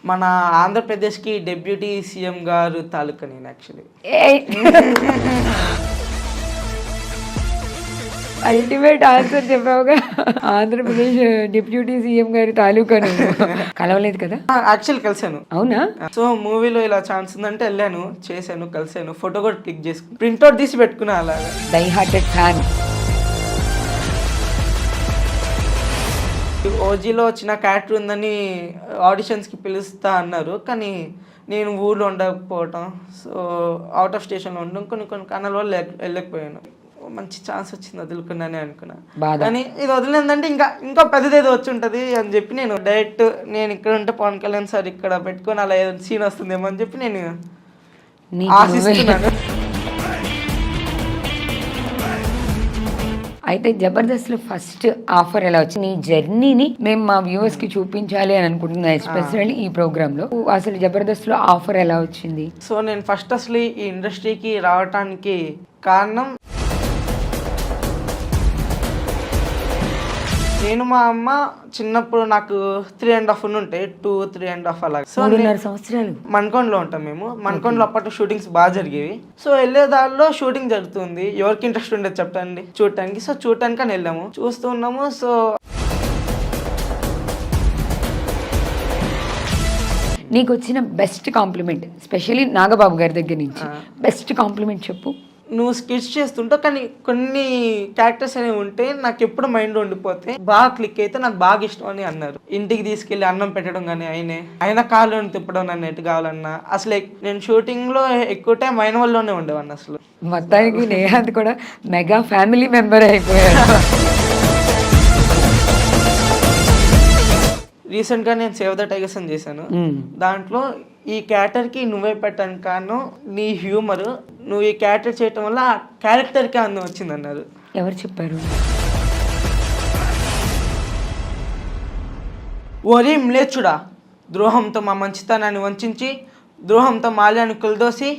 మన ఆంధ్రప్రదేశ్కి deputy CM గారు తాలూకా నేను యాక్చువల్లీ. అల్టిమేట్ ఆన్సర్ చెప్పావుగా. ఆంధ్రప్రదేశ్ డిప్యూటీ సీఎం గారి తాలూకాను కలవలేదు కదా? యాక్చువల్లీ కలిసాను. అవునా? సో మూవీలో ఇలా ఛాన్స్ ఉందంటే వెళ్ళాను, చేశాను, కలిసాను, ఫోటో కూడా క్లిక్ చేసుకుని ప్రింట్అవుట్ తీసి పెట్టుకున్నా అలాగా. Die hearted fan. ఓజీలో వచ్చిన క్యారెక్టర్ ఉందని ఆడిషన్స్కి పిలుస్తా అన్నారు, కానీ నేను ఊళ్ళో ఉండకపోవటం, సో అవుట్ ఆఫ్ స్టేషన్లో ఉండడం, కొన్ని కారణాల వల్ల వెళ్ళకపోయాను. మంచి ఛాన్స్ వచ్చింది, వదులుకున్నానే అనుకున్నా. కానీ ఇది వదిలేదంటే ఇంకా పెద్దదేదో వచ్చి ఉంటుంది అని చెప్పి నేను డైరెక్ట్ నేను ఇక్కడ ఉంటే పవన్ కళ్యాణ్ సార్ ఇక్కడ పెట్టుకొని అలా ఏదైనా సీన్ వస్తుందేమో అని చెప్పి నేను ఆశిస్తున్నాను. అయితే జబర్దస్త్ లో ఫస్ట్ ఆఫర్ ఎలా వచ్చింది? నీ జర్నీని మేము మా వ్యూవర్స్ కి చూపించాలి అని అనుకుంటున్నా, ఎస్పెషల్లీ ఈ ప్రోగ్రామ్ లో. అసలు జబర్దస్త్ లో ఆఫర్ ఎలా వచ్చింది? సో నేను ఫస్ట్ అసలు ఈ ఇండస్ట్రీకి రావటానికి కారణం, నేను మా అమ్మ చిన్నప్పుడు నాకు 3.5 ఉంటాయి, 2-3.5 అలాగే. సో 3.5 సంవత్సరాలు మన్కొండలో ఉంటాం మేము. మన్కొండలో అప్పట్లో షూటింగ్స్ బాగా జరిగేవి. సో వెళ్ళే దారిలో షూటింగ్ జరుగుతుంది, ఎవరికి ఇంట్రెస్ట్ ఉండేది చెప్పండి చూడటానికి. సో చూడటానికి అని వెళ్ళాము, చూస్తూ ఉన్నాము. సో నీకు వచ్చిన బెస్ట్ కాంప్లిమెంట్, స్పెషల్లీ నాగబాబు గారి దగ్గర నుంచి బెస్ట్ కాంప్లిమెంట్ చెప్పు. నువ్వు స్కిట్స్ చేస్తుంటావు, కానీ కొన్ని క్యారెక్టర్స్ అనేవి ఉంటే నాకు ఎప్పుడు మైండ్ ఉండిపోతే బాగా క్లిక్ అయితే నాకు బాగా ఇష్టం అని అన్నారు. ఇంటికి తీసుకెళ్లి అన్నం పెట్టడం కానీ ఆయన కాళ్ళు తిప్పడం నన్ను ఎటు కావాలన్నా. అసలు నేను షూటింగ్ లో ఎక్కువ టైం ఆయన వల్లనే ఉండేవాడిని. అసలు మొత్తానికి నేహాంత్ కూడా మెగా ఫ్యామిలీ మెంబర్ అయిపోయాడు. రీసెంట్ గా నేను సేవ్ ద టైగర్స్ అని చేశాను. దాంట్లో ఈ క్యారెక్టర్కి నువ్వే పెట్టాను కారణం నీ హ్యూమర్. నువ్వు ఈ క్యారెక్టర్ చేయటం వల్ల ఆ క్యారెక్టర్కి అందం వచ్చింది అన్నారు. ఎవరు చెప్పారు? ఓరి మ్లేచ్చుడా, ద్రోహంతో మా మంచితనాన్ని వంచి ద్రోహంతో మాల్యాన్ని కులదోసి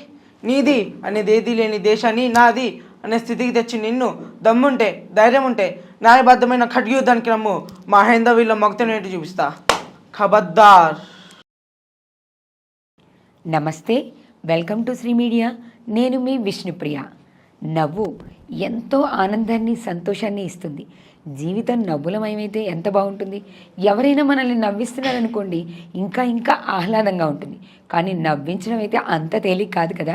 నీది అనేది ఏది లేని దేశాన్ని నాది అనే స్థితికి తెచ్చి నిన్ను దమ్ముంటే ధైర్యం ఉంటే న్యాయబద్ధమైన ఖడ్గయుద్ధానికి రమ్ము, మా హైందవీలో మొగతను ఏంటి చూపిస్తా, ఖబర్దార్. నమస్తే, వెల్కమ్ టు శ్రీ మీడియా. నేను మీ విష్ణుప్రియ. నవ్వు ఎంతో ఆనందాన్ని సంతోషాన్ని ఇస్తుంది. జీవితం నవ్వులమయమైతే ఎంత బాగుంటుంది. ఎవరైనా మనల్ని నవ్విస్తున్నారనుకోండి, ఇంకా ఇంకా ఆహ్లాదంగా ఉంటుంది. కానీ నవ్వించడం అయితే అంత తేలిక కాదు కదా.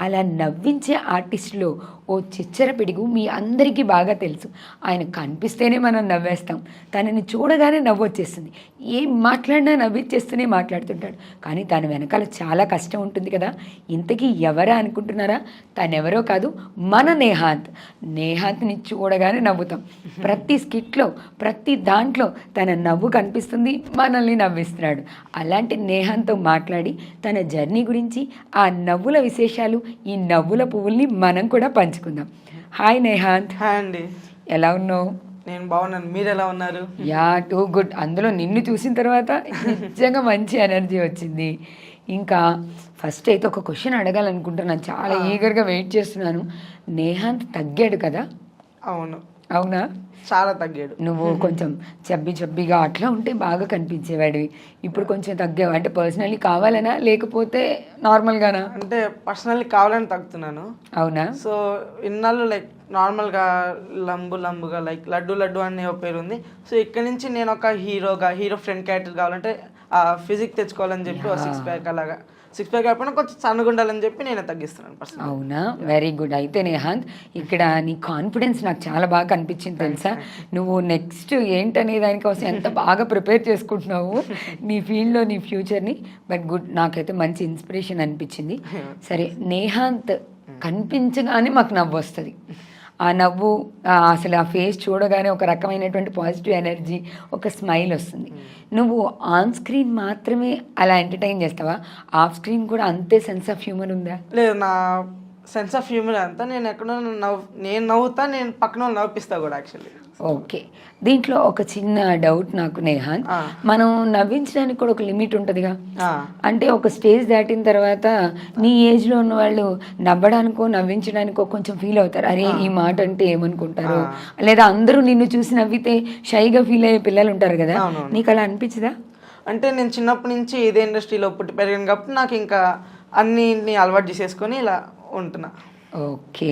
అలా నవ్వించే ఆర్టిస్టులో ఓ చిచ్చర పిడుగు మీ అందరికీ బాగా తెలుసు. ఆయన కనిపిస్తేనే మనం నవ్వేస్తాం, తనని చూడగానే నవ్వు వచ్చేస్తుంది. ఏం మాట్లాడినా నవ్విచ్చేస్తూనే మాట్లాడుతుంటాడు. కానీ తన వెనకాల చాలా కష్టం ఉంటుంది కదా. ఇంతకీ ఎవరా అనుకుంటున్నారా? తనెవరో కాదు, మన నేహాంత్. నేహాంత్ని చూడగానే నవ్వుతాం. ప్రతి స్కిట్లో ప్రతి దాంట్లో తన నవ్వు కనిపిస్తుంది, మనల్ని నవ్విస్తున్నాడు. అలాంటి నేహాంత్తో మాట్లాడి తన జర్నీ గురించి, ఆ నవ్వుల విశేషాలు, ఈ నవ్వుల పువ్వుల్ని మనం కూడా పంచుకుందాం. హాయ్ నేహాంత్. హాయ్ అండి. ఎలా ఉన్నావు? నేను బాగున్నాను, మీరు ఎలా ఉన్నారు? Yeah, too good. అందులో నిన్ను చూసిన తర్వాత నిజంగా మంచి ఎనర్జీ వచ్చింది. ఇంకా ఫస్ట్ అయితే ఒక క్వశ్చన్ అడగాలనుకుంటున్నాను, చాలా ఈగర్గా వెయిట్ చేస్తున్నాను. నేహాంత్ తగ్గాడు కదా? అవును. అవునా? చాలా తగ్గాడు. నువ్వు కొంచెం చబ్బిగా అట్లా ఉంటే బాగా కనిపించేవాడివి. ఇప్పుడు కొంచెం తగ్గావు. అంటే పర్సనల్లీ కావాలనా లేకపోతే నార్మల్గానా? అంటే పర్సనల్లీ కావాలని తగ్గుతున్నాను. అవునా? సో ఇన్నాళ్ళు లైక్ నార్మల్గా లంబుగా లైక్ లడ్డు అనే ఒక పేరు ఉంది. సో ఇక్కడ నుంచి నేను ఒక హీరో ఫ్రెండ్ క్యారెక్టర్ కావాలంటే ఆ ఫిజిక్ తెచ్చుకోవాలని చెప్పి ఒక 6 ప్యాక్ అలాగా 6 ప్యాక్ కాకుండా కొంచెం సన్నగుండాలని చెప్పి నేను తగ్గిస్తున్నాను పర్సనల్. అవునా? Very good. అయితే నేహాంత్, ఇక్కడ నీ కాన్ఫిడెన్స్ నాకు చాలా బాగా కనిపించింది తెలుసా. నువ్వు నెక్స్ట్ ఏంటనే దానికోసం ఎంత బాగా ప్రిపేర్ చేసుకుంటున్నావు నీ ఫీల్డ్లో, నీ ఫ్యూచర్ని. బట్ గుడ్, నాకైతే మంచి ఇన్స్పిరేషన్ అనిపించింది. సరే, నేహాంత్ కనిపించగానే మాకు నవ్వు వస్తుంది. ఆ నవ్వు, అసలు ఆ ఫేస్ చూడగానే ఒక రకమైనటువంటి పాజిటివ్ ఎనర్జీ, ఒక స్మైల్ వస్తుంది. నువ్వు ఆన్ స్క్రీన్ మాత్రమే అలా ఎంటర్టైన్ చేస్తావా? ఆఫ్ స్క్రీన్ కూడా అంతే సెన్స్ ఆఫ్ హ్యూమర్ ఉందా? లేదు, నా సెన్స్ ఆఫ్ హ్యూమర్ అంతా నేను ఎక్కడో నేను నవ్వుతా, నేను పక్కన వాళ్ళు నవ్విస్తా కూడా యాక్చువల్లీ. ఓకే. దీంట్లో ఒక చిన్న డౌట్ నాకు నేహాన్, మనం నవ్వించడానికి కూడా ఒక లిమిట్ ఉంటుందిగా. అంటే ఒక స్టేజ్ దాటిన తర్వాత నీ ఏజ్లో ఉన్న వాళ్ళు నవ్వడానికో నవ్వించడానికో కొంచెం ఫీల్ అవుతారు, అరే ఈ మాట అంటే ఏమనుకుంటారు, లేదా అందరూ నిన్ను చూసి నవ్వితే షైగా ఫీల్ అయ్యే పిల్లలు ఉంటారు కదా. నీకు అలా అనిపించదా? అంటే నేను చిన్నప్పటి నుంచి ఇదే ఇండస్ట్రీలో పుట్టి పెరిగాను కాబట్టి నాకు ఇంకా అన్ని అలవాటు చేసేసుకొని ఇలా ఉంటున్నా. ఓకే,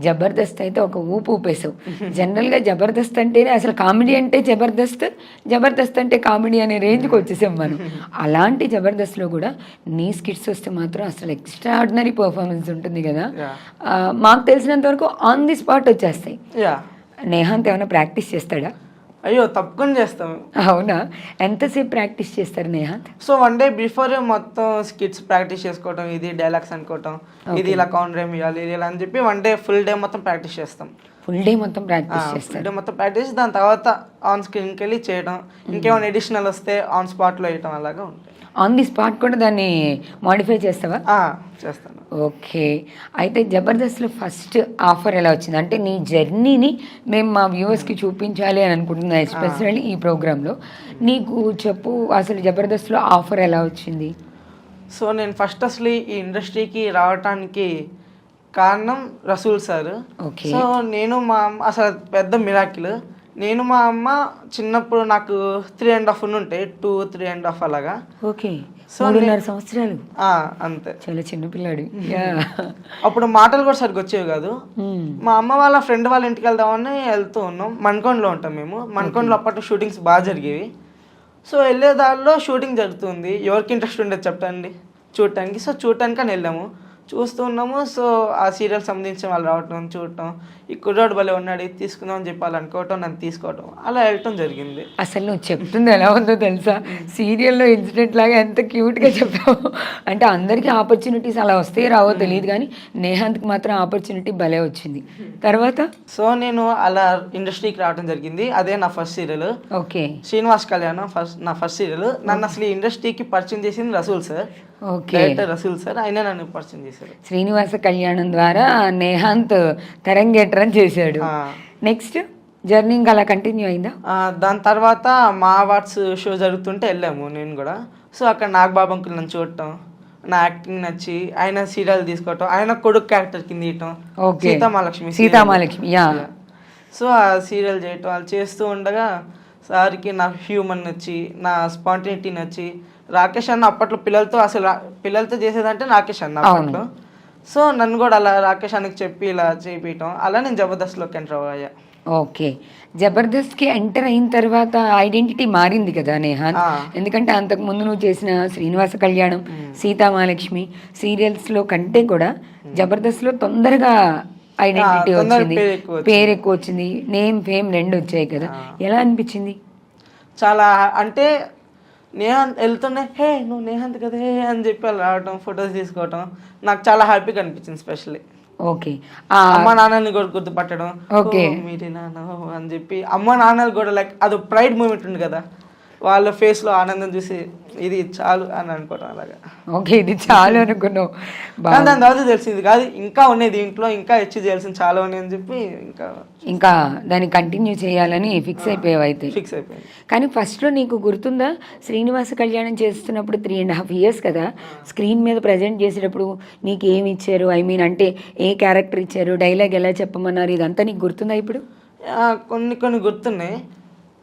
జబర్దస్త్ అయితే ఒక ఊపు ఊపేసావు. జనరల్గా జబర్దస్త్ అంటేనే అసలు కామెడీ అంటే జబర్దస్త్, జబర్దస్త్ అంటే కామెడీ అనే రేంజ్కి వచ్చేసాం మనం. అలాంటి జబర్దస్త్లో కూడా నీ స్కిట్స్ వస్తే మాత్రం అసలు ఎక్స్ట్రాడినరీ పర్ఫార్మెన్స్ ఉంటుంది కదా. మాకు తెలిసినంత వరకు ఆన్ ది స్పాట్ వచ్చేస్తాయి. నేహాంత్ ఏమైనా ప్రాక్టీస్ చేస్తాడా? అయ్యో తప్పకుండా చేస్తాము. అవునా, ఎంతసేపు ప్రాక్టీస్ చేస్తారు నేహాంత్? సో 1 day బిఫోర్ మొత్తం స్కిట్స్ ప్రాక్టీస్ చేసుకోవటం, ఇది డైలాగ్స్ అనుకోవటం, ఇది ఇలా కౌంటర్ ఏమి ఇవ్వాలి ఇలా అని చెప్పి 1 day ఫుల్ డే మొత్తం ప్రాక్టీస్ చేస్తాం. ఫుల్ డే మొత్తం ప్రాక్టీస్ చేస్తారు? ఫుల్ డే మొత్తం ప్రాక్టీస్, దాని తర్వాత ఆన్ స్క్రీన్కి వెళ్ళి చేయడం, ఇంకేమైనా ఎడిషనల్ వస్తే ఆన్ స్పాట్లో వేయటం అలాగా ఉంటాయి. ఆన్ ది స్పాట్ కూడా దాన్ని మాడిఫై చేస్తావా? చేస్తాను. ఓకే, అయితే జబర్దస్త్లో ఫస్ట్ ఆఫర్ ఎలా వచ్చింది? అంటే నీ జర్నీని మేము మా వ్యూవర్స్కి చూపించాలి అని అనుకుంటున్నాను, ఎస్పెషల్లీ ఈ ప్రోగ్రాంలో. నీకు చెప్పు, అసలు జబర్దస్త్లో ఆఫర్ ఎలా వచ్చింది? సో నేను ఫస్ట్ అసలు ఈ ఇండస్ట్రీకి రావటానికి కారణం రసూల్ సార్. సో నేను మా అమ్మ అసలు పెద్ద మిరాకిల్. నేను మా అమ్మ చిన్నప్పుడు నాకు 3.5 ఉంటాయి, 2-3.5 అలాగా. ఓకే, సో 3.5 సంవత్సరాలు అంతే, చాలా చిన్నపిల్లాడు. అప్పుడు మాటలు కూడా సరిగ్గా వచ్చేవి కాదు. మా అమ్మ వాళ్ళ ఫ్రెండ్ వాళ్ళ ఇంటికి వెళ్దామని వెళ్తూ ఉన్నాం. మణికొండలో ఉంటాం మేము. మణికొండలో అప్పట్లో షూటింగ్స్ బాగా జరిగేవి. సో వెళ్ళే దారిలో షూటింగ్ జరుగుతుంది. ఎవరికి ఇంట్రెస్ట్ ఉండేది చెప్పండి చూడటానికి. సో చూడటానికి అని వెళ్ళాము, చూస్తూ ఉన్నాము. సో ఆ సీరియల్ సంబంధించిన వాళ్ళు రావటం, చూడటం, ఈ కుర్రాడు భలే ఉన్నాడు, ఇది తీసుకుందాం అని చెప్పి వాళ్ళు అనుకోవటం, నన్ను తీసుకోవటం, అలా వెళ్ళటం జరిగింది. అసలు నువ్వు చెప్తుంది ఎలా ఉందో తెలుసా, సీరియల్లో ఇన్సిడెంట్ లాగా ఎంత క్యూట్గా చెప్పావు. అంటే అందరికీ ఆపర్చునిటీస్ అలా వస్తే రావో తెలియదు, కానీ నేహాంత్కి మాత్రం ఆపర్చునిటీ భలే వచ్చింది. తర్వాత సో నేను అలా ఇండస్ట్రీకి రావడం జరిగింది. అదే నా ఫస్ట్ సీరియల్. ఓకే, శ్రీనివాస్ కళ్యాణం నా ఫస్ట్ సీరియల్. నన్ను అసలు ఈ ఇండస్ట్రీకి పరిచయం చేసింది Rasool sir. Okay, Rasool sir ఆయన నన్ను పరిచయం చేశారు. శ్రీనివాస కళ్యాణం ద్వారా నేహాంత్ తరంగేట్రం చేశాడు. నెక్స్ట్ జర్నీ ఇంకా అలా కంటిన్యూ అయిందా? దాని తర్వాత మా అవార్డ్స్ షో జరుగుతుంటే వెళ్ళాము నేను కూడా. సో అక్కడ నాగబాబు అంకుల్ నన్ను చూడటం, నా యాక్టింగ్ నచ్చి ఆయన సీరియల్ తీసుకోవటం, ఆయన కొడుకు క్యారెక్టర్ కింద ఇవ్వటం, సీతామహాలక్ష్మి. సో ఆ సీరియల్ చేయటం అలా చేస్తూ ఉండగా సార్కి నా హ్యూమన్ నచ్చి, నా స్పాంటినిటీ నచ్చి, రాకేష్ అన్న అప్పట్లో పిల్లలతో చేసేదంటే రాకేష్ అన్న అప్పట్లో. సో నన్ను కూడా అలా రాకేష్ అన్నకి చెప్పి ఇలా చేయించడం, అలా నేను జబర్దస్త్లోకి ఎంటర్ అయ్యా. ఓకే, జబర్దస్త్కి ఎంటర్ అయిన తర్వాత ఐడెంటిటీ మారింది కదా నేహాంత్? ఎందుకంటే అంతకు ముందు నువ్వు చేసిన శ్రీనివాస కళ్యాణం, సీతామహాలక్ష్మి సీరియల్స్లో కంటే కూడా జబర్దస్త్లో తొందరగా ఐడెంటిటీ వచ్చింది, పేరు ఎక్కువ వచ్చింది, నేమ్ ఫేమ్ 2 వచ్చాయి కదా. ఎలా అనిపించింది? చాలా అంటే నేహాంత్ వెళ్తుండే, హే నువ్వు నేహాంత్ కదా హే అని చెప్పి అలా రావటం, ఫొటోస్ తీసుకోవటం నాకు చాలా హ్యాపీగా అనిపించింది. స్పెషల్లీ ఓకే, అమ్మ నాన్నని కూడా గుర్తుపట్టడం, మీరే నాన్న అని చెప్పి అమ్మ నాన్నలు కూడా లైక్ అది ప్రైడ్ మూమెంట్ ఉంది కదా, వాళ్ళ ఫేస్లో ఆనందం చూసి ఇది చాలు అని అనుకోవడం అలాగా. ఓకే, ఇది చాలు అనుకున్నావు. దాని తర్వాత తెలిసింది కాదు ఇంకా ఉన్నాయి దీంట్లో, ఇంకా అచీవ్ చేయాల్సింది చాలా ఉన్నాయి అని చెప్పి ఇంకా దాన్ని కంటిన్యూ చేయాలని ఫిక్స్ అయిపోయావు అయితే. ఫిక్స్ అయిపోయింది. కానీ ఫస్ట్లో నీకు గుర్తుందా, శ్రీనివాస కళ్యాణం చేస్తున్నప్పుడు 3.5 years కదా, స్క్రీన్ మీద ప్రజెంట్ చేసేటప్పుడు నీకు ఏమి ఇచ్చారు, ఐ మీన్ అంటే ఏ క్యారెక్టర్ ఇచ్చారు, డైలాగ్ ఎలా చెప్పమన్నారు, ఇదంతా నీకు గుర్తుందా ఇప్పుడు? కొన్ని గుర్తున్నాయి.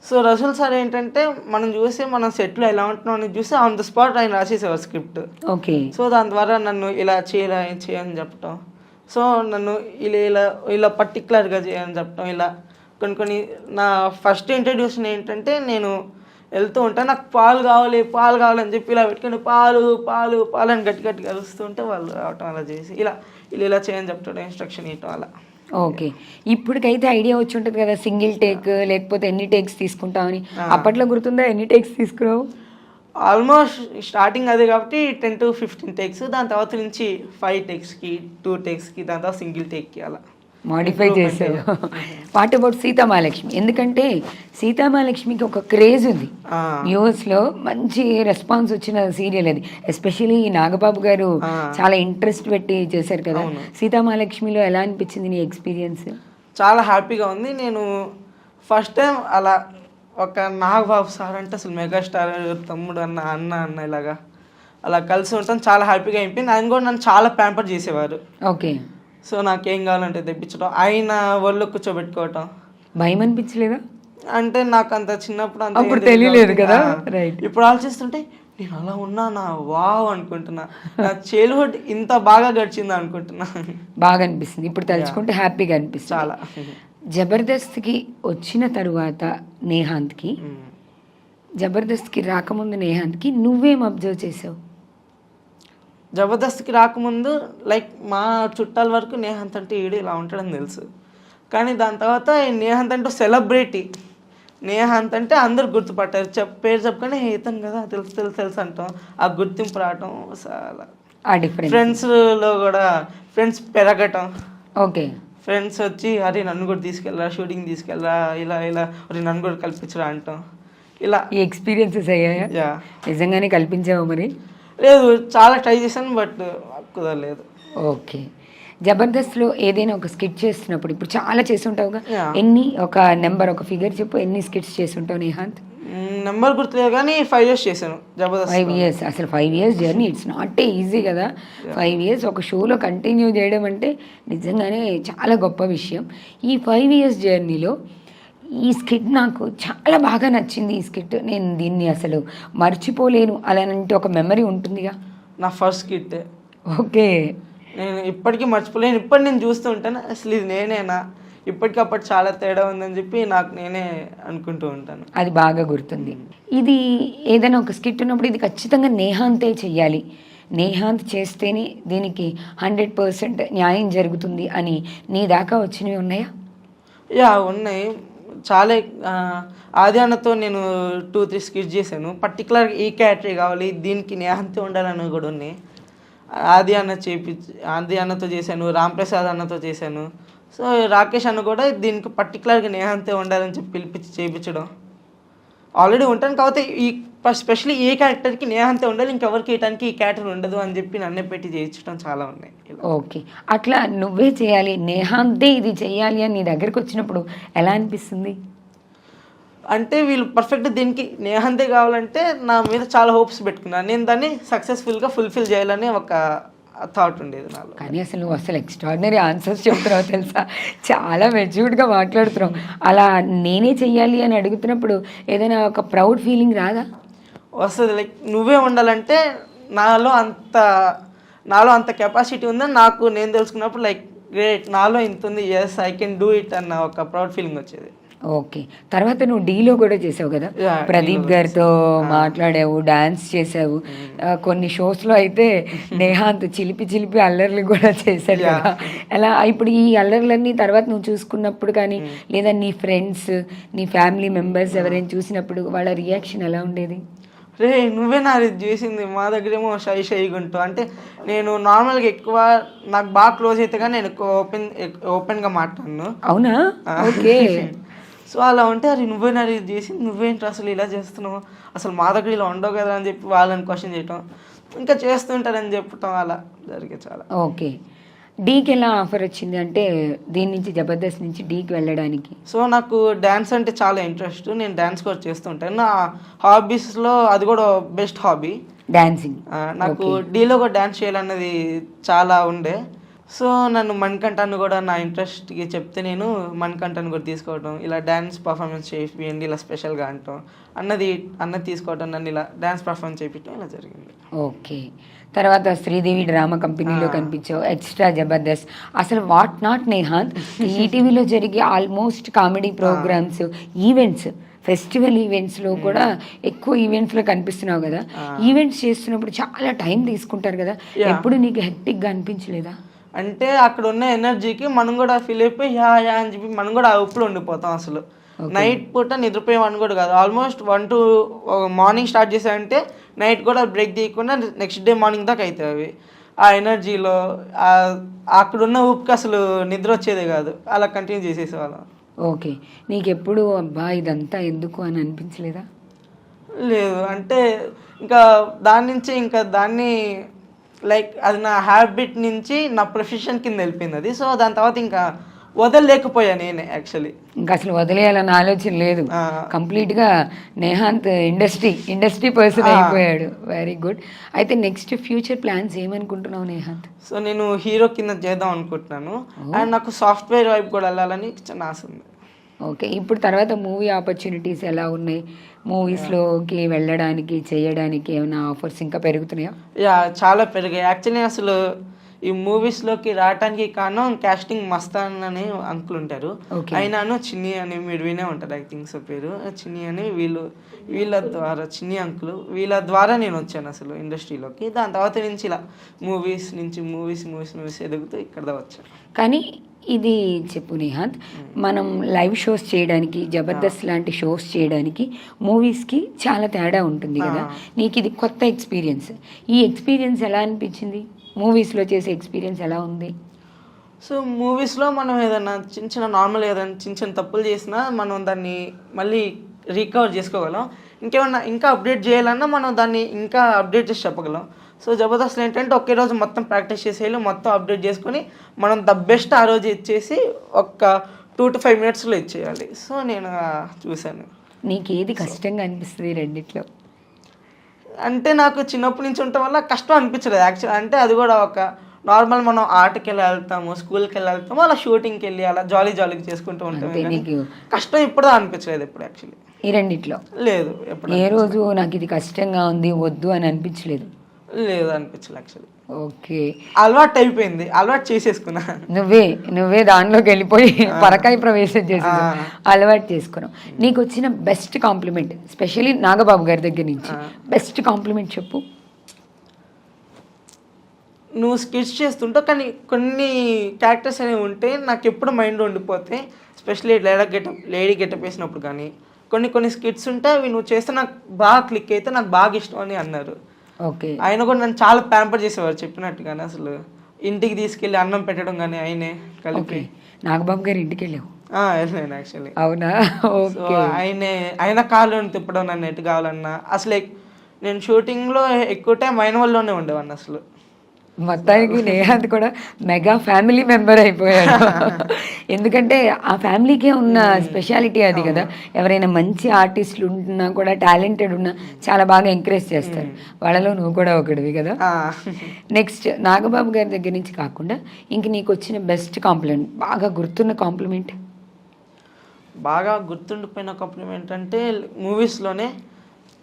సో రసూల్ సార్ ఏంటంటే మనం చూసి మనం సెట్లో ఎలా ఉంటున్నాం అని చూసి ఆన్ ద స్పాట్ ఆయన రాసేసేవారు స్క్రిప్ట్. ఓకే, సో దాని ద్వారా నన్ను ఇలా చేయని చెప్పటం, సో నన్ను ఇలా పర్టికులర్గా చేయని చెప్పటం, ఇలా కొన్ని నా ఫస్ట్ ఇంట్రడ్యూషన్ ఏంటంటే నేను వెళ్తూ ఉంటాను, నాకు పాలు కావాలని చెప్పి ఇలా పెట్టుకుని పాలు అని గట్టిగా కలుస్తూ ఉంటే వాళ్ళు రావటం, అలా చేసి ఇలా చేయని చెప్పడం, ఇన్స్ట్రక్షన్ ఇవ్వటం అలా. ఓకే, ఇప్పటికైతే ఐడియా వచ్చి ఉంటుంది కదా సింగిల్ టేక్ లేకపోతే ఎన్ని టేక్స్ తీసుకుంటామని. అప్పట్లో గుర్తుందా ఎన్ని టేక్స్ తీసుకురావు? ఆల్మోస్ట్ స్టార్టింగ్ అదే కాబట్టి 10 to 15 టేక్స్, దాని తర్వాత నుంచి 5 టేక్స్కి 2 టేక్స్కి, దాని తర్వాత సింగిల్ టేక్కి అలా మాడిఫై చేశారు. What about Sitamahalakshmi? ఎందుకంటే సీతామహాలక్ష్మికి ఒక క్రేజ్ ఉంది వ్యూవర్స్లో, మంచి రెస్పాన్స్ వచ్చిన సీరియల్ అది. ఎస్పెషలీ నాగబాబు గారు చాలా ఇంట్రెస్ట్ పెట్టి చేశారు కదా. సీతామహాలక్ష్మిలో ఎలా అనిపించింది నీ ఎక్స్పీరియన్స్? చాలా హ్యాపీగా ఉంది. నేను ఫస్ట్ టైం అలా ఒక నాగబాబు సార్ అంటే అసలు మెగాస్టార్ తమ్ముడు అన్న ఇలాగా అలా కలిసి ఉంటాం, చాలా హ్యాపీగా అయిపోయింది. ఆయన కూడా నన్ను చాలా ప్యాంపర్ చేసేవారు. ఓకే, సో నాకేం కావాలంటే తెప్పించడం, ఆయన ఒళ్ళు కూర్చోబెట్టుకోవటం. భయం అనిపించలేదా? అంటే నాకు అంత చిన్నప్పుడు అంత అప్పుడు ఏం తెలియదు తెలియలేదు కదా, కాబట్టి, రైట్. ఇప్పుడు ఆలోచిస్తుంటే నేను అలా ఉన్నానా వావ్ అనుకుంటున్నా, నా చైల్డ్హుడ్ ఇంత బాగా గడిచిందా అనుకుంటున్నా. బాగా అనిపిస్తుంది ఇప్పుడు తలుచుకుంటే, హ్యాపీగా అనిపిస్తుంది చాలా. జబర్దస్త్కి వచ్చిన తరువాత నేహాంత్కి, జబర్దస్త్కి రాకముందు నేహాంత్కి నువ్వేం అబ్జర్వ్ చేసావు? జబర్దస్త్కి రాకముందు లైక్ మా చుట్టాల వరకు నేహాంత్ అంటే ఈడు ఇలా ఉంటాడని తెలుసు, కానీ దాని తర్వాత నేహాంత్ అంటే సెలబ్రిటీ, నేహాంత్ అంటే అందరు గుర్తుపట్టారు, పేరు చెప్పగానే ఇతను కదా తెలుసు తెలుసు తెలుసు అంటాం, ఆ గుర్తింపు రావటం చాలా. ఆ డిఫరెన్స్ ఫ్రెండ్స్లో కూడా ఫ్రెండ్స్ పెరగటం, ఓకే. ఫ్రెండ్స్ వచ్చి అరే నన్ను కూడా తీసుకెళ్ళరా, షూటింగ్ తీసుకెళ్ళరా, ఇలా ఇలా అరే నన్ను కూడా కల్పించరా అంటాం, ఇలా. ఈ ఎక్స్పీరియన్సెస్ అయ్యాయా? యా. నిజంగానే కల్పించావు మరి? లేదు, చాలా ట్రై చేశాను బట్ కుదరలేదు. ఓకే. జబర్దస్త్లో ఏదైనా ఒక స్కిట్ చేస్తున్నప్పుడు, ఇప్పుడు చాలా చేస్తుంటావుగా, Yeah. ఎన్ని, ఒక నెంబర్, ఒక ఫిగర్ చెప్పు, ఎన్ని స్కిట్స్ చేస్తుంటావు నేహాంత్? నెంబర్ గుర్తులేదు కానీ 5 years చేశాను 5 జబర్దస్త్. years. అసలు 5 years journey it's not easy కదా. 5 years ఒక షోలో కంటిన్యూ చేయడం అంటే నిజంగానే చాలా గొప్ప విషయం. ఈ 5 years జర్నీలో ఈ స్కిట్ నాకు చాలా బాగా నచ్చింది. ఈ స్కిట్ నేను దీన్ని అసలు మర్చిపోలేను అలానంటే ఒక మెమరీ ఉంటుందిగా. నా ఫస్ట్ కిట్. ఓకే. నేను ఇప్పటికీ మర్చిపోలేను. ఇప్పటి నేను చూస్తూ ఉంటాను అసలు ఇది నేనేనా, ఇప్పటికప్పుడు చాలా తేడా ఉందని చెప్పి నాకు నేనే అనుకుంటూ ఉంటాను. అది బాగా గుర్తుంది. ఇది ఏదైనా ఒక స్కిట్ ఉన్నప్పుడు ఇది ఖచ్చితంగా నేహాంతే చెయ్యాలి, నేహాంత్ చేస్తేనే దీనికి 100% న్యాయం జరుగుతుంది అని నీ దాకా వచ్చినవి ఉన్నాయా? యా ఉన్నాయి చాలా. ఆది అన్నతో నేను 2-3 స్కిట్స్ చేశాను. పర్టికులర్ ఈ క్యాటరీ కావాలి, దీనికి నేహాంతే ఉండాలని కూడా ఉన్నాయి. ఆది అన్నతో చేశాను, రాంప్రసాద్ అన్నతో చేశాను. సో రాకేష్ అన్న కూడా దీనికి పర్టికులర్గా నేహాంతే ఉండాలని చెప్పి పిలిపించి చేయించడం. ఆల్రెడీ ఉంటాను కాబట్టి ఈ స్పెషల్లీ ఏ క్యారెక్టర్కి నేహాంతే ఉండాలి, ఇంకెవరికి వేయటానికి ఈ క్యారెక్టర్ ఉండదు అని చెప్పి నన్నే పెట్టి చేయించడం చాలా ఉన్నాయి. ఓకే. అట్లా నువ్వే చేయాలి, నేహాంతే ఇది చేయాలి అని నీ దగ్గరికి వచ్చినప్పుడు ఎలా అనిపిస్తుంది? అంటే వీళ్ళు పర్ఫెక్ట్ దీనికి నేహాంతే కావాలంటే నా మీద చాలా హోప్స్ పెట్టుకున్నాను. నేను దాన్ని సక్సెస్ఫుల్గా ఫుల్ఫిల్ చేయాలని ఒక థాట్ ఉండేది నాలో. కానీ అసలు నువ్వు అసలు ఎక్స్ట్రాడినరీ ఆన్సర్స్ చెప్తున్నావు తెలుసా, చాలా మెచ్యూర్డ్గా మాట్లాడుతున్నావు. అలా నేనే చెయ్యాలి అని అడుగుతున్నప్పుడు ఏదైనా ఒక ప్రౌడ్ ఫీలింగ్ రాదా? వస్తుంది. లైక్ నువ్వే ఉండాలంటే నాలో అంత కెపాసిటీ ఉందని నాకు నేను తెలుసుకున్నప్పుడు లైక్ గ్రేట్, నాలో ఇంత ఉంది, yes I can do it అన్న ఒక ప్రౌడ్ ఫీలింగ్ వచ్చేది. ఓకే. తర్వాత నువ్వు డీలో కూడా చేసావు కదా, ప్రదీప్ గారితో మాట్లాడావు, డాన్స్ చేసావు. కొన్ని షోస్లో అయితే నేహాంత్ చిలిపి అల్లర్లు కూడా చేశాడు కదా. ఎలా ఇప్పుడు ఈ అల్లర్లన్నీ తర్వాత నువ్వు చూసుకున్నప్పుడు కానీ, లేదా నీ ఫ్రెండ్స్, నీ ఫ్యామిలీ మెంబర్స్ ఎవరైనా చూసినప్పుడు వాళ్ళ రియాక్షన్ ఎలా ఉండేది? రే నువ్వే నా ఇది చేసింది, మా దగ్గరేమో షైగా ఉంటావు అంటే, నేను నార్మల్గా ఎక్కువ నాకు బాగా క్లోజ్ అయితే కానీ నేను ఎక్కువ ఓపెన్గా మాట్లాడను. అవునా? ఓకే. సో అలా ఉంటే అది నువ్వేనా ఇది చేసింది, నువ్వేంటి అసలు ఇలా చేస్తున్నావు, అసలు మా దగ్గర ఇలా ఉండవు కదా అని చెప్పి వాళ్ళని క్వశ్చన్ చేయటం, ఇంకా చేస్తుంటారని చెప్పటం, అలా జరిగే చాలా. ఓకే. డీకి ఎలా ఆఫర్ వచ్చింది అంటే దీని నుంచి జబర్దస్త్ నుంచి డీకి వెళ్ళడానికి? సో నాకు డ్యాన్స్ అంటే చాలా ఇంట్రెస్ట్, నేను డ్యాన్స్ కూడా చేస్తుంటాను. నా హాబీస్లో అది కూడా బెస్ట్ హాబీ డాన్సింగ్. నాకు డీలో కూడా డ్యాన్స్ చేయాలన్నది చాలా ఉండే. సో నన్ను మణికంఠను కూడా నా ఇంట్రెస్ట్కి చెప్తే నేను మణికంఠను కూడా తీసుకోవటం, ఇలా డ్యాన్స్ పర్ఫార్మెన్స్ చేయండి ఇలా స్పెషల్గా అంటాం అన్నది తీసుకోవటం, నన్ను ఇలా డ్యాన్స్ పర్ఫార్మెన్స్ చేయించడం ఇలా జరిగింది. ఓకే. తర్వాత శ్రీదేవి డ్రామా కంపెనీలో కనిపించావు, ఎక్స్ట్రా జబర్దస్త్, అసలు వాట్ నాట్ నేహాంత్. ఈటీవీలో జరిగే almost comedy programs, events, festival ఈవెంట్స్లో కూడా ఎక్కువ ఈవెంట్స్లో కనిపిస్తున్నావు కదా. ఈవెంట్స్ చేస్తున్నప్పుడు చాలా టైం తీసుకుంటారు కదా, ఎప్పుడు నీకు హెక్టిక్గా అనిపించలేదా? అంటే అక్కడ ఉన్న ఎనర్జీకి మనం కూడా ఫీల్ అయిపోయి యా అని చెప్పి మనం కూడా ఆ ఉప్పులో ఉండిపోతాం. అసలు నైట్ పూట నిద్రపోయేవాడిని కూడా కాదు. ఆల్మోస్ట్ 1 to మార్నింగ్ స్టార్ట్ చేసామంటే నైట్ కూడా బ్రేక్ తీయకుండా నెక్స్ట్ డే మార్నింగ్ దాకా అవుతాయి అవి. ఆ ఎనర్జీలో అక్కడున్న ఉప్పుకి అసలు నిద్ర వచ్చేదే కాదు, అలా కంటిన్యూ చేసేసేవాళ్ళం. ఓకే. నీకు ఎప్పుడు అబ్బా ఇదంతా ఎందుకు అని అనిపించలేదా? లేదు, అంటే ఇంకా దాన్ని లైక్ అది నా హ్యాబిట్ నుంచి నా ప్రొఫెషన్ కింద వెళ్ళిపోయింది అది. సో దాని తర్వాత ఇంకా వదలలేకపోయా నేనే యాక్చువల్లీ. ఇంకా అసలు వదిలేయాలన్న ఆలోచన లేదు, కంప్లీట్గా నేహాంత్ ఇండస్ట్రీ పర్సన్ అయిపోయాడు. Very good. అయితే నెక్స్ట్ ఫ్యూచర్ ప్లాన్స్ ఏమనుకుంటున్నావు నేహాంత్? సో నేను హీరో కింద చేద్దాం అనుకుంటున్నాను, అండ్ నాకు సాఫ్ట్వేర్ వైపు కూడా వెళ్ళాలని చిన్న ఆశ ఉంది. ఓకే, ఇప్పుడు తర్వాత మూవీ ఆపర్చునిటీస్ ఎలా ఉన్నాయి? మూవీస్లోకి వెళ్ళడానికి చేయడానికి ఏమైనా ఆఫర్స్ ఇంకా పెరుగుతున్నాయా? చాలా పెరిగాయి యాక్చువల్లీ. అసలు ఈ మూవీస్లోకి రావడానికి కారణం కాస్టింగ్ మస్తాన్ అని అంకుల్ ఉంటారు. అయినాను చిన్ని అని మీరు వినే ఉంటారు, ఐ థింక్ సో పేరు చిన్ని అని. వీళ్ళ ద్వారా చిన్ని అంకుల్ వీళ్ళ ద్వారా నేను వచ్చాను అసలు ఇండస్ట్రీలోకి. దాని తర్వాత నుంచి ఇలా మూవీస్ ఎదుగుతూ ఇక్కడ వచ్చాను. కానీ ఇది చెప్పు నిహాంత్, మనం లైవ్ షోస్ చేయడానికి, జబర్దస్త్ లాంటి షోస్ చేయడానికి మూవీస్కి చాలా తేడా ఉంటుంది కదా. నీకు ఇది కొత్త ఎక్స్పీరియన్స్. ఈ ఎక్స్పీరియన్స్ ఎలా అనిపించింది? మూవీస్లో చేసే ఎక్స్పీరియన్స్ ఎలా ఉంది? సో మూవీస్లో మనం ఏదైనా నార్మల్ ఏదైనా చిన్న తప్పులు చేసినా మనం దాన్ని మళ్ళీ రికవర్ చేసుకోగలం. ఇంకా అప్డేట్ చేయాలన్నా మనం దాన్ని ఇంకా అప్డేట్ చేసి చెప్పగలం. సో జబర్దస్త్ ఏంటంటే ఒకే రోజు మొత్తం ప్రాక్టీస్ చేసేయాలి, మొత్తం అప్డేట్ చేసుకొని మనం ద బెస్ట్ ఆ రోజు ఇచ్చేసి ఒక 2 to 5 minutesలో ఇచ్చేయాలి. సో నేను చూశాను. నీకు ఏది కష్టంగా అనిపిస్తుంది రెండిట్లో? అంటే నాకు చిన్నప్పటి నుంచి ఉండటం వల్ల కష్టం అనిపించలేదు యాక్చువల్. అంటే అది కూడా ఒక నార్మల్ మనం ఆర్ట్కి వెళ్తాము, స్కూల్కి వెళ్తాము, అలా షూటింగ్కి వెళ్ళి అలా జాలీగా చేసుకుంటూ ఉంటాము. కష్టం ఇప్పుడు అనిపించలేదు ఎప్పుడు యాక్చువల్లీ. ఈ రెండిట్లో లేదు, ఎప్పుడు ఏ రోజు నాకు ఇది కష్టంగా ఉంది వద్దు అని అనిపించలేదు? లేదు, అనిపించలేదు యాక్చువల్లీ. ఓకే, అలవాటు అయిపోయింది, అలవాటు చేసేసుకున్నా. నువ్వే దానిలోకి వెళ్ళిపోయి పరకాయ ప్రవేశం చేసి అలవాటు చేసుకున్నావు. నీకు వచ్చిన బెస్ట్ కాంప్లిమెంట్, స్పెషల్లీ నాగబాబు గారి దగ్గర నుంచి బెస్ట్ కాంప్లిమెంట్ చెప్పు. నువ్వు స్కిట్స్ చేస్తుంటావు కానీ కొన్ని క్యారెక్టర్స్ అనేవి ఉంటే నాకు ఎప్పుడు మైండ్లో ఉండిపోతే, స్పెషల్లీ లేడీ గెటప్ వేసినప్పుడు కానీ కొన్ని స్కిట్స్ ఉంటే అవి నువ్వు చేస్తే నాకు బాగా క్లిక్ అయితే నాకు బాగా ఇష్టం అని అన్నారు. ఓకే, ఆయన కూడా నన్ను చాలా ప్యాంపర్ చేసేవారు చెప్పినట్టుగానే. అసలు ఇంటికి తీసుకెళ్ళి అన్నం పెట్టడం కానీ ఆయనే కలిపి. నాగబాబు గారి ఇంటికి వెళ్ళావు? వెళ్ళాను యాక్చువల్లీ. అవునా? సో ఆయన కాళ్ళు తిప్పడం నన్ను ఎటు కావాలన్నా. అసలు నేను షూటింగ్లో ఎక్కువ టైం ఆయన వల్లనే ఉండేవాడిని అసలు. మొత్తానికి నేహాంత్ కూడా మెగా ఫ్యామిలీ మెంబర్ అయిపోయాడు. ఎందుకంటే ఆ ఫ్యామిలీకే ఉన్న స్పెషాలిటీ అది కదా. ఎవరైనా మంచి ఆర్టిస్టులు ఉంటున్నా కూడా, టాలెంటెడ్ ఉన్నా చాలా బాగా ఎంకరేజ్ చేస్తారు. వాళ్ళలో నువ్వు కూడా ఒకటివి కదా. నెక్స్ట్ నాగబాబు గారి దగ్గర నుంచి కాకుండా ఇంక నీకు వచ్చిన బెస్ట్ కాంప్లిమెంట్, బాగా గుర్తున్న కాంప్లిమెంట్? బాగా గుర్తుండిపోయిన కాంప్లిమెంట్ అంటే మూవీస్లోనే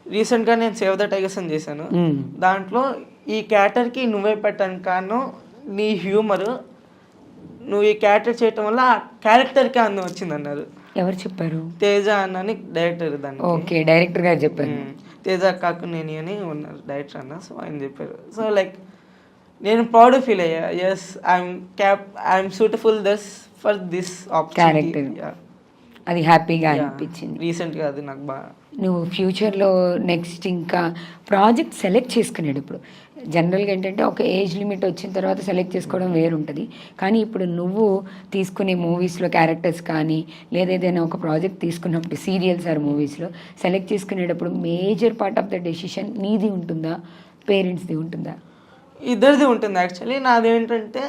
రీసెంట్గా నేను సేవ్ ద టైగర్స్ అని చేశాను. దాంట్లో ఈ క్యారెక్టర్కి నువ్వే పెట్టాను కారణం నీ హ్యూమరు. నువ్వు ఈ క్యారెక్టర్ చేయటం వల్ల ఆ క్యారెక్టర్కి అందం వచ్చింది అన్నారు. ఎవరు చెప్పారు? తేజ అని డైరెక్టర్. దాన్ని ఓకే, డైరెక్టర్ గారు చెప్పారు. తేజ కాకునేని అని ఉన్నారు డైరెక్టర్ అన్న. సో ఆయన చెప్పారు. సో లైక్ నేను ప్రౌడ్ ఫీల్ అయ్యా. Yes, I'm suitable for this character. అది హ్యాపీగా అనిపించింది రీసెంట్గా. అది నాకు బాగా. నువ్వు ఫ్యూచర్లో నెక్స్ట్ ఇంకా ప్రాజెక్ట్ సెలెక్ట్ చేసుకునేటప్పుడు జనరల్గా ఏంటంటే ఒక ఏజ్ లిమిట్ వచ్చిన తర్వాత సెలెక్ట్ చేసుకోవడం వేరుంటుంది. కానీ ఇప్పుడు నువ్వు తీసుకునే మూవీస్లో క్యారెక్టర్స్ కానీ, లేదా ఏదైనా ఒక ప్రాజెక్ట్ తీసుకున్నప్పుడు సీరియల్స్ ఆర్ మూవీస్లో సెలెక్ట్ చేసుకునేటప్పుడు major part of the decision నీది ఉంటుందా, పేరెంట్స్ది ఉంటుందా? ఇద్దరిది ఉంటుంది యాక్చువల్లీ. నాది ఏంటంటే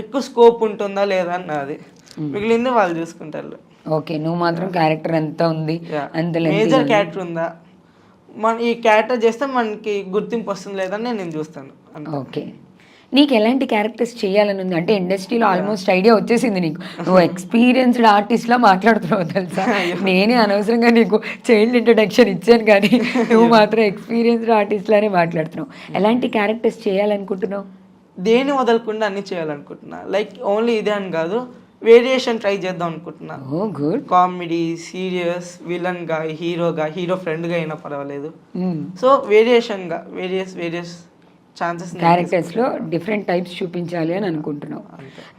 ఎక్కువ స్కోప్ ఉంటుందా లేదా అన్నది, మిగిలింది వాళ్ళు చూసుకుంటారు. ఓకే, నువ్వు మాత్రం క్యారెక్టర్ ఎంత ఉంది, అంత మేజర్ క్యారెక్టర్ ఉందా, మన ఈ క్యారెక్టర్ చేస్తే మనకి గుర్తింపు వస్తుంది లేదని నేను చూస్తాను. ఓకే, నీకు ఎలాంటి క్యారెక్టర్స్ చేయాలని ఉంది? అంటే ఇండస్ట్రీలో ఆల్మోస్ట్ ఐడియా వచ్చేసింది నీకు. నువ్వు ఎక్స్పీరియన్స్డ్ ఆర్టిస్ట్లా మాట్లాడుతున్నావు తెలుసా. నేనే అనవసరంగా నీకు చైల్డ్ ఇంట్రడక్షన్ ఇచ్చాను, కానీ నువ్వు మాత్రం ఎక్స్పీరియన్స్డ్ ఆర్టిస్ట్లానే మాట్లాడుతున్నావు. ఎలాంటి క్యారెక్టర్స్ చేయాలనుకుంటున్నావు? దేని వదలకుండా అన్ని చేయాలనుకుంటున్నా. లైక్ ఓన్లీ ఇదే అని కాదు, వేరియేషన్ ట్రై చేద్దాం అనుకుంటున్నా. గుడ్. కామెడీ, సీరియస్, విలన్గా, హీరో ఫ్రెండ్గా అయినా పర్వాలేదు. సో వేరియేషన్గా వేరియస్ ఛాన్సెస్ క్యారెక్టర్స్లో డిఫరెంట్ టైప్స్ చూపించాలి అని అనుకుంటున్నావు.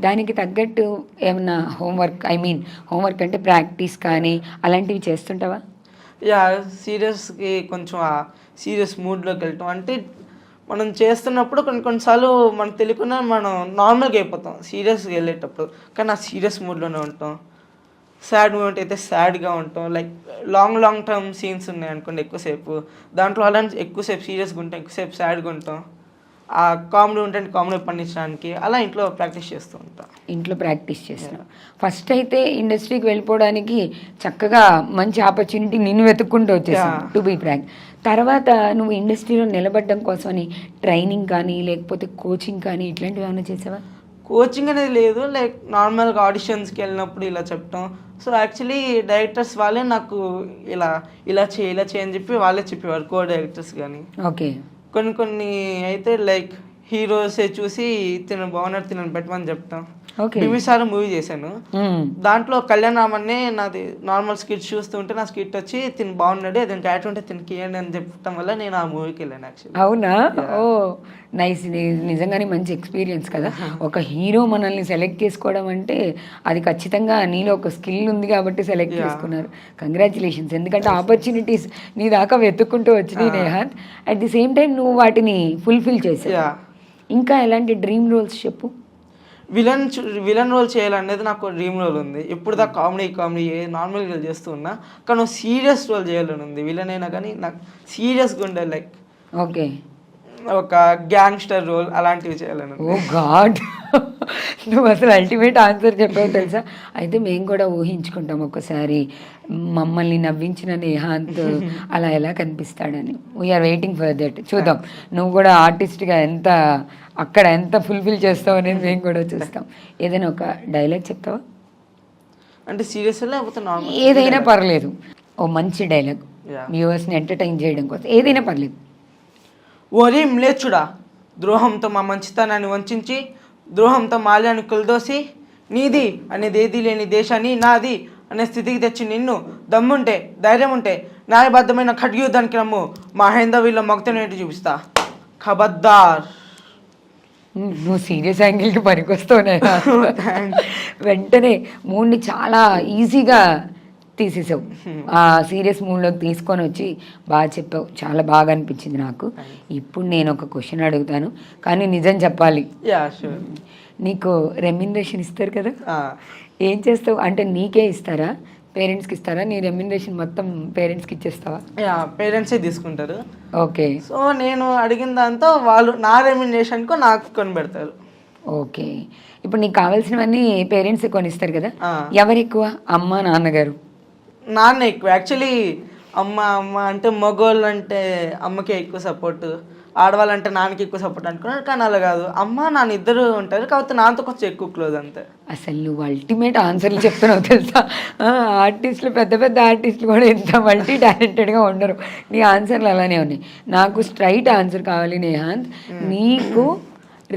దానికి తగ్గట్టు ఏమన్నా హోంవర్క్ అంటే ప్రాక్టీస్ కానీ అలాంటివి చేస్తుంటావా? సీరియస్కి కొంచెం సీరియస్ మూడ్లోకి వెళ్ళటం. అంటే మనం చేస్తున్నప్పుడు కొన్నిసార్లు మనకు తెలియకుండా మనం నార్మల్గా అయిపోతాం సీరియస్గా వెళ్ళేటప్పుడు, కానీ ఆ సీరియస్ మూడ్లోనే ఉంటాం. సాడ్ మూమెంట్ అయితే సాడ్గా ఉంటాం. లైక్ లాంగ్ టర్మ్ సీన్స్ ఉన్నాయి అనుకోండి ఎక్కువసేపు, దాంట్లో అలాంటి ఎక్కువసేపు సీరియస్గా ఉంటాం, ఎక్కువసేపు సాడ్గా ఉంటాం. ఆ కామెడీ ఉంటే కామెడీ పండించడానికి అలా ఇంట్లో ప్రాక్టీస్ చేస్తూ ఉంటాం. ఇంట్లో ప్రాక్టీస్ చేస్తాను. ఫస్ట్ అయితే ఇండస్ట్రీకి వెళ్ళిపోవడానికి చక్కగా మంచి ఆపర్చునిటీ నిన్ను వెతుక్కుంటూ వచ్చేసాను, టు బీ ఫ్రాంక్. తర్వాత నువ్వు ఇండస్ట్రీలో నిలబడడం కోసమని ట్రైనింగ్ కానీ లేకపోతే కోచింగ్ కానీ ఇట్లాంటివి ఏమైనా చేసావా? కోచింగ్ అనేది లేదు. లైక్ నార్మల్గా ఆడిషన్స్కి వెళ్ళినప్పుడు ఇలా చెప్పటం, సో యాక్చువల్లీ డైరెక్టర్స్ వాళ్ళే నాకు ఇలా చేయి అని చెప్పి వాళ్ళే చెప్పేవారు, కో డైరెక్టర్స్ కానీ. ఓకే. కొన్ని అయితే లైక్ హీరోసే చూసి తిన బాగున్నాడు తినని పెట్టమని చెప్తాం. ఓకే. బింబిసార మూవీ చేశాను, దాంట్లో కళ్యాణ్ రామన్నే నాది నార్మల్ స్కిట్ చూస్తూ ఉంటే నా స్కిట్ వచ్చి తిని బాగున్నాడు ఏదైనా క్యారెక్టర్ ఉంటే తినకి ఇవ్వండి అని చెప్పడం వల్ల నేను ఆ మూవీకి వెళ్ళాను యాక్చువల్లీ. అవునా? ఓ నైస్. నిజంగానే మంచి ఎక్స్పీరియన్స్ కదా. ఒక హీరో మనల్ని సెలెక్ట్ చేసుకోవడం అంటే అది ఖచ్చితంగా నీలో ఒక స్కిల్ ఉంది కాబట్టి సెలెక్ట్ చేసుకున్నారు. కంగ్రాచులేషన్స్. ఎందుకంటే ఆపర్చునిటీస్ నీ దాకా వెతుక్కుంటూ వచ్చినాయి నేహాత్. అట్ ది సేమ్ టైం నువ్వు వాటిని ఫుల్ఫిల్ చేసావు. ఇంకా ఎలాంటి డ్రీమ్ రోల్స్ చెప్పు. విలన్ రోల్ చేయాలనేది నాకు డ్రీమ్ రోల్ ఉంది. ఇప్పుడు దాకా కామెడీ నార్మల్గా చేస్తూ ఉన్నా, కానీ సీరియస్ రోల్ చేయాలని ఉంది. విలన్ అయినా కానీ నాకు సీరియస్గా ఉండే లైక్ ఓకే ఒక గ్యాంగ్స్టర్ రోల్ అలాంటివి చేయాలని. ఓ గాడ్, నువ్వు అసలు అల్టిమేట్ ఆన్సర్ చెప్పావు తెలుసా. అయితే మేము కూడా ఊహించుకుంటాం ఒకసారి మమ్మల్ని నవ్వించిన నేహాంత్ అలా ఎలా కనిపిస్తాడని. We're waiting for that. చూద్దాం నువ్వు కూడా ఆర్టిస్ట్గా ఎంత ఫుల్ఫిల్ చేస్తావు అనేది మేము కూడా చూస్తాం. ఏదైనా ఒక డైలాగ్ చెప్తావా? అంటే సీరియస్ లేకపోతే నార్మల్ ఏదైనా పర్లేదు. ఓ మంచి డైలాగ్ వ్యూవర్స్ని ఎంటర్టైన్ చేయడం కోసం ఏదైనా పర్లేదు. ఓరి మ్లేచ్చుడా, ద్రోహంతో మా మంచితనాన్ని వంచి ద్రోహంతో మాల్యాన్ని కులదోసి నీది అనేది ఏదీ లేని దేశాన్ని నాది అనే స్థితికి తెచ్చి నిన్ను దమ్ముంటే ధైర్యం ఉంటే న్యాయబద్ధమైన ఖడ్గయుద్ధానికి రమ్ము, మా హైందవీలో మొగతనేటి చూపిస్తా, ఖబర్దార్. నువ్వు సీరియస్ యాంగిల్కి పనికొస్తావునే. వెంటనే మూడ్ని చాలా ఈజీగా తీసేసావు, ఆ సీరియస్ మూడ్లోకి తీసుకొని వచ్చి బాగా చెప్పావు. చాలా బాగా అనిపించింది నాకు. ఇప్పుడు నేను ఒక క్వశ్చన్ అడుగుతాను, కానీ నిజం చెప్పాలి. నీకు రెమ్యునరేషన్ ఇస్తారు కదా, ఏం చేస్తావు? అంటే నీకే ఇస్తారా, పేరెంట్స్కి ఇస్తారా? నీ రెమ్యునరేషన్ మొత్తం పేరెంట్స్కి ఇచ్చేస్తావా? పేరెంట్సే తీసుకుంటారు. ఓకే. సో నేను అడిగిన దాంతో వాళ్ళు నా రెమ్యునరేషన్కు నాకు కొని పెడతారు. ఓకే. ఇప్పుడు నీకు కావాల్సినవన్నీ పేరెంట్స్ కొనిస్తారు కదా, ఎవరు ఎక్కువ, అమ్మ నాన్నగారు? నాన్న ఎక్కువ. యాక్చువల్లీ అమ్మ అంటే మగోళ్ళు అంటే అమ్మకే ఎక్కువ సపోర్ట్, ఆడవాళ్ళంటే నాన్నకి ఎక్కువ సపోర్ట్ అనుకున్నాను. కానీ అలా కాదు, అమ్మ నాన్న ఇద్దరు ఉంటారు, కాకపోతే నాన్నతో కొంచెం ఎక్కువ క్లోజ్ అంతే. అసలు నువ్వు అల్టిమేట్ ఆన్సర్లు చెప్తున్నావు తెలుసా. ఆర్టిస్టులు పెద్ద ఆర్టిస్టులు కూడా ఎంత మల్టీ టాలెంటెడ్గా ఉండరు. నీ ఆన్సర్లు అలానే ఉన్నాయి. నాకు స్ట్రైట్ ఆన్సర్ కావాలి నేహాంత్. నీకు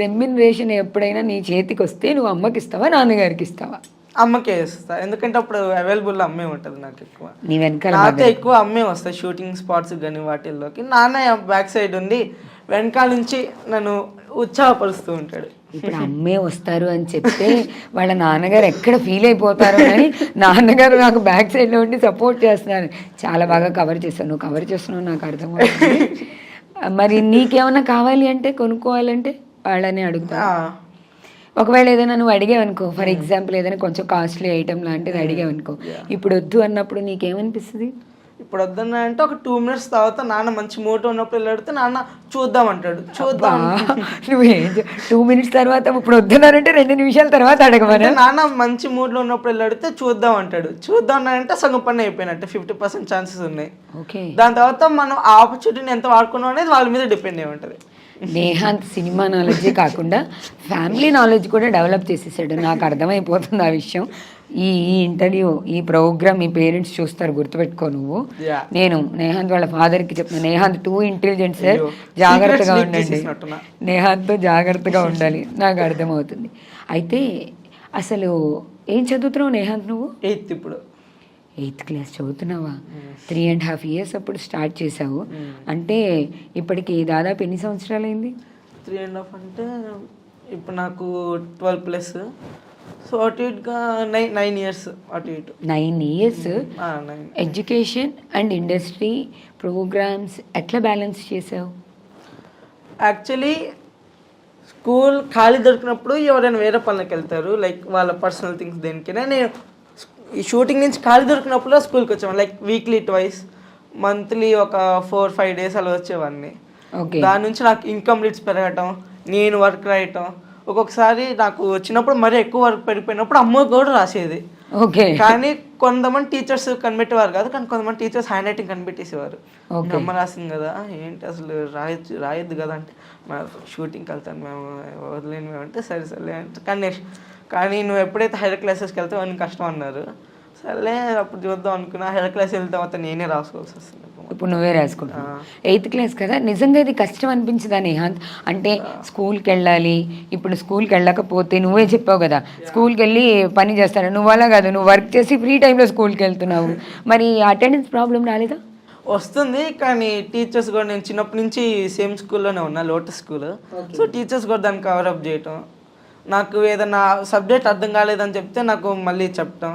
రెమ్యునరేషన్ ఎప్పుడైనా నీ చేతికి వస్తే నువ్వు అమ్మకి ఇస్తావా నాన్నగారికి ఇస్తావా? అమ్మకే ఇస్తా, ఎందుకంటే అప్పుడు అవైలబుల్ అమ్మే ఉంటుంది నాకు ఎక్కువ. నీ వెనకాల నాతో ఎక్కువ అమ్మే వస్తాయి షూటింగ్ స్పాట్స్ కానీ వాటిల్లోకి. నాన్న బ్యాక్ సైడ్ ఉండి వెనకాల నుంచి నన్ను ఉత్సాహపరుస్తూ ఉంటాడు. ఇప్పుడు అమ్మే వస్తారు అని చెప్తే వాళ్ళ నాన్నగారు ఎక్కడ ఫీల్ అయిపోతారో అని నాన్నగారు నాకు బ్యాక్ సైడ్లో ఉండి సపోర్ట్ చేస్తున్నారు. చాలా బాగా కవర్ చేస్తాను. నువ్వు కవర్ చేస్తున్నావు నాకు అర్థమవుతుంది. మరి నీకేమన్నా కావాలి అంటే కొనుక్కోవాలంటే వాళ్ళని అడుగుతా. ఒకవేళ ఏదైనా నువ్వు అడిగావనుకో, ఫర్ ఎగ్జాంపుల్ ఏదైనా కొంచెం కాస్ట్లీ ఐటమ్ లాంటిది అడిగావనుకో, ఇప్పుడు వద్దు అన్నప్పుడు నీకేమనిపిస్తుంది? ఇప్పుడు వద్దన్నా అంటే ఒక 2 minutes తర్వాత నాన్న మంచి మూట ఉన్నప్పుడు వెళ్ళడితే నాన్న చూద్దాం అంటాడు. చూద్దాం. నువ్వేం 2 minutes తర్వాత ఇప్పుడు వద్దన్నారంటే 2 నిమిషాల తర్వాత అడగమని. నాన్న మంచి మూడ్లో ఉన్నప్పుడు వెళ్ళడితే చూద్దాం అంటాడు. చూద్దాం అంటే సగం పని అయిపోయినట్టే, 50% ఛాన్సెస్ ఉన్నాయి. ఓకే. దాని తర్వాత మనం ఆ ఆపర్చునిటీని ఎంత వాడుకున్నాం అనేది వాళ్ళ మీద డిపెండ్ అయి ఉంటుంది. నేహాంత్ సినిమా నాలెడ్జే కాకుండా ఫ్యామిలీ నాలెడ్జ్ కూడా డెవలప్ చేసేసాడు. నాకు అర్థమైపోతుంది ఆ విషయం. ఈ ఇంటర్వ్యూ, ఈ ప్రోగ్రామ్ మీ పేరెంట్స్ చూస్తారు, గుర్తుపెట్టుకో నువ్వు. నేను నేహాంత్ వాళ్ళ ఫాదర్కి చెప్తాను, నేహాంత్ టూ ఇంటెలిజెంట్ సార్, జాగ్రత్తగా ఉండండి, నేహాంత్తో జాగ్రత్తగా ఉండాలి. నాకు అర్థమవుతుంది. అయితే అసలు ఏం చదువుతున్నావు నేహాంత్ నువ్వు? 8th ఇప్పుడు. 8th క్లాస్ చదువుతున్నావా? 3.5 years అప్పుడు స్టార్ట్ చేసావు అంటే ఇప్పటికి దాదాపు ఎన్ని సంవత్సరాలు అయింది? 3.5 అంటే ఇప్పుడు నాకు 12+, సో అటు ఇటుగా 9 years అటు ఇటు. 9 years. Education and industry programs ఎట్లా బ్యాలెన్స్ చేసావు? యాక్చువల్లీ స్కూల్ ఖాళీ దొరికినప్పుడు ఎవరైనా వేరే పనులకు వెళ్తారు, లైక్ వాళ్ళ పర్సనల్ థింగ్స్ దేనికైనా. నేను ఈ షూటింగ్ నుంచి ఖాళీ దొరికినప్పుడు స్కూల్కి వచ్చాను, లైక్ వీక్లీ ట్వైస్, మంత్లీ ఒక 4-5 days అలా వచ్చేవాడిని. దాని నుంచి నాకు ఇన్కమ్ రేట్స్ పెరగటం, నేను వర్క్ రాయటం, ఒక్కొక్కసారి నాకు వచ్చినప్పుడు మరీ ఎక్కువ వర్క్ పెరిగిపోయినప్పుడు అమ్మ కూడా రాసేది. కానీ కొంతమంది టీచర్స్ కనిపెట్టేవారు కాదు, కానీ కొంతమంది టీచర్స్ హ్యాండ్ రైటింగ్ కనిపెట్టేసేవారు. అమ్మ రాసింది కదా, ఏంటి అసలు రాయొద్దు కదా అంటే, షూటింగ్కి వెళ్తాను మేము, వదిలేను మేము అంటే సరే అంటే. కానీ నువ్వు ఎప్పుడైతే హైయర్ క్లాసెస్కి వెళ్తావు అని కష్టం అన్నారు. సో సర్లే అప్పుడు చూద్దాం అనుకున్నా. 8th క్లాస్ వెళ్ళిన తర్వాత నేనే రాసుకోవాల్సి వస్తుంది. ఇప్పుడు నువ్వే రాసుకుంటావు. 8th క్లాస్ కదా, నిజంగా ఇది కష్టం అనిపించదా నిహాంత్? అంటే స్కూల్కి వెళ్ళాలి, ఇప్పుడు స్కూల్కి వెళ్ళకపోతే నువ్వే చెప్పావు కదా స్కూల్కి వెళ్ళి పని చేస్తాను, నువ్వు అలా కాదు, నువ్వు వర్క్ చేసి ఫ్రీ టైంలో స్కూల్కి వెళ్తున్నావు, మరి అటెండెన్స్ ప్రాబ్లం రాలేదా? వస్తుంది, కానీ టీచర్స్ కూడా నేను చిన్నప్పటి నుంచి సేమ్ స్కూల్లోనే ఉన్నా, లోటస్ స్కూల్. సో టీచర్స్ కూడా దాన్ని కవరప్ చేయటం, నాకు ఏదైనా సబ్జెక్ట్ అర్థం కాలేదని చెప్తే నాకు మళ్ళీ చెప్పటం,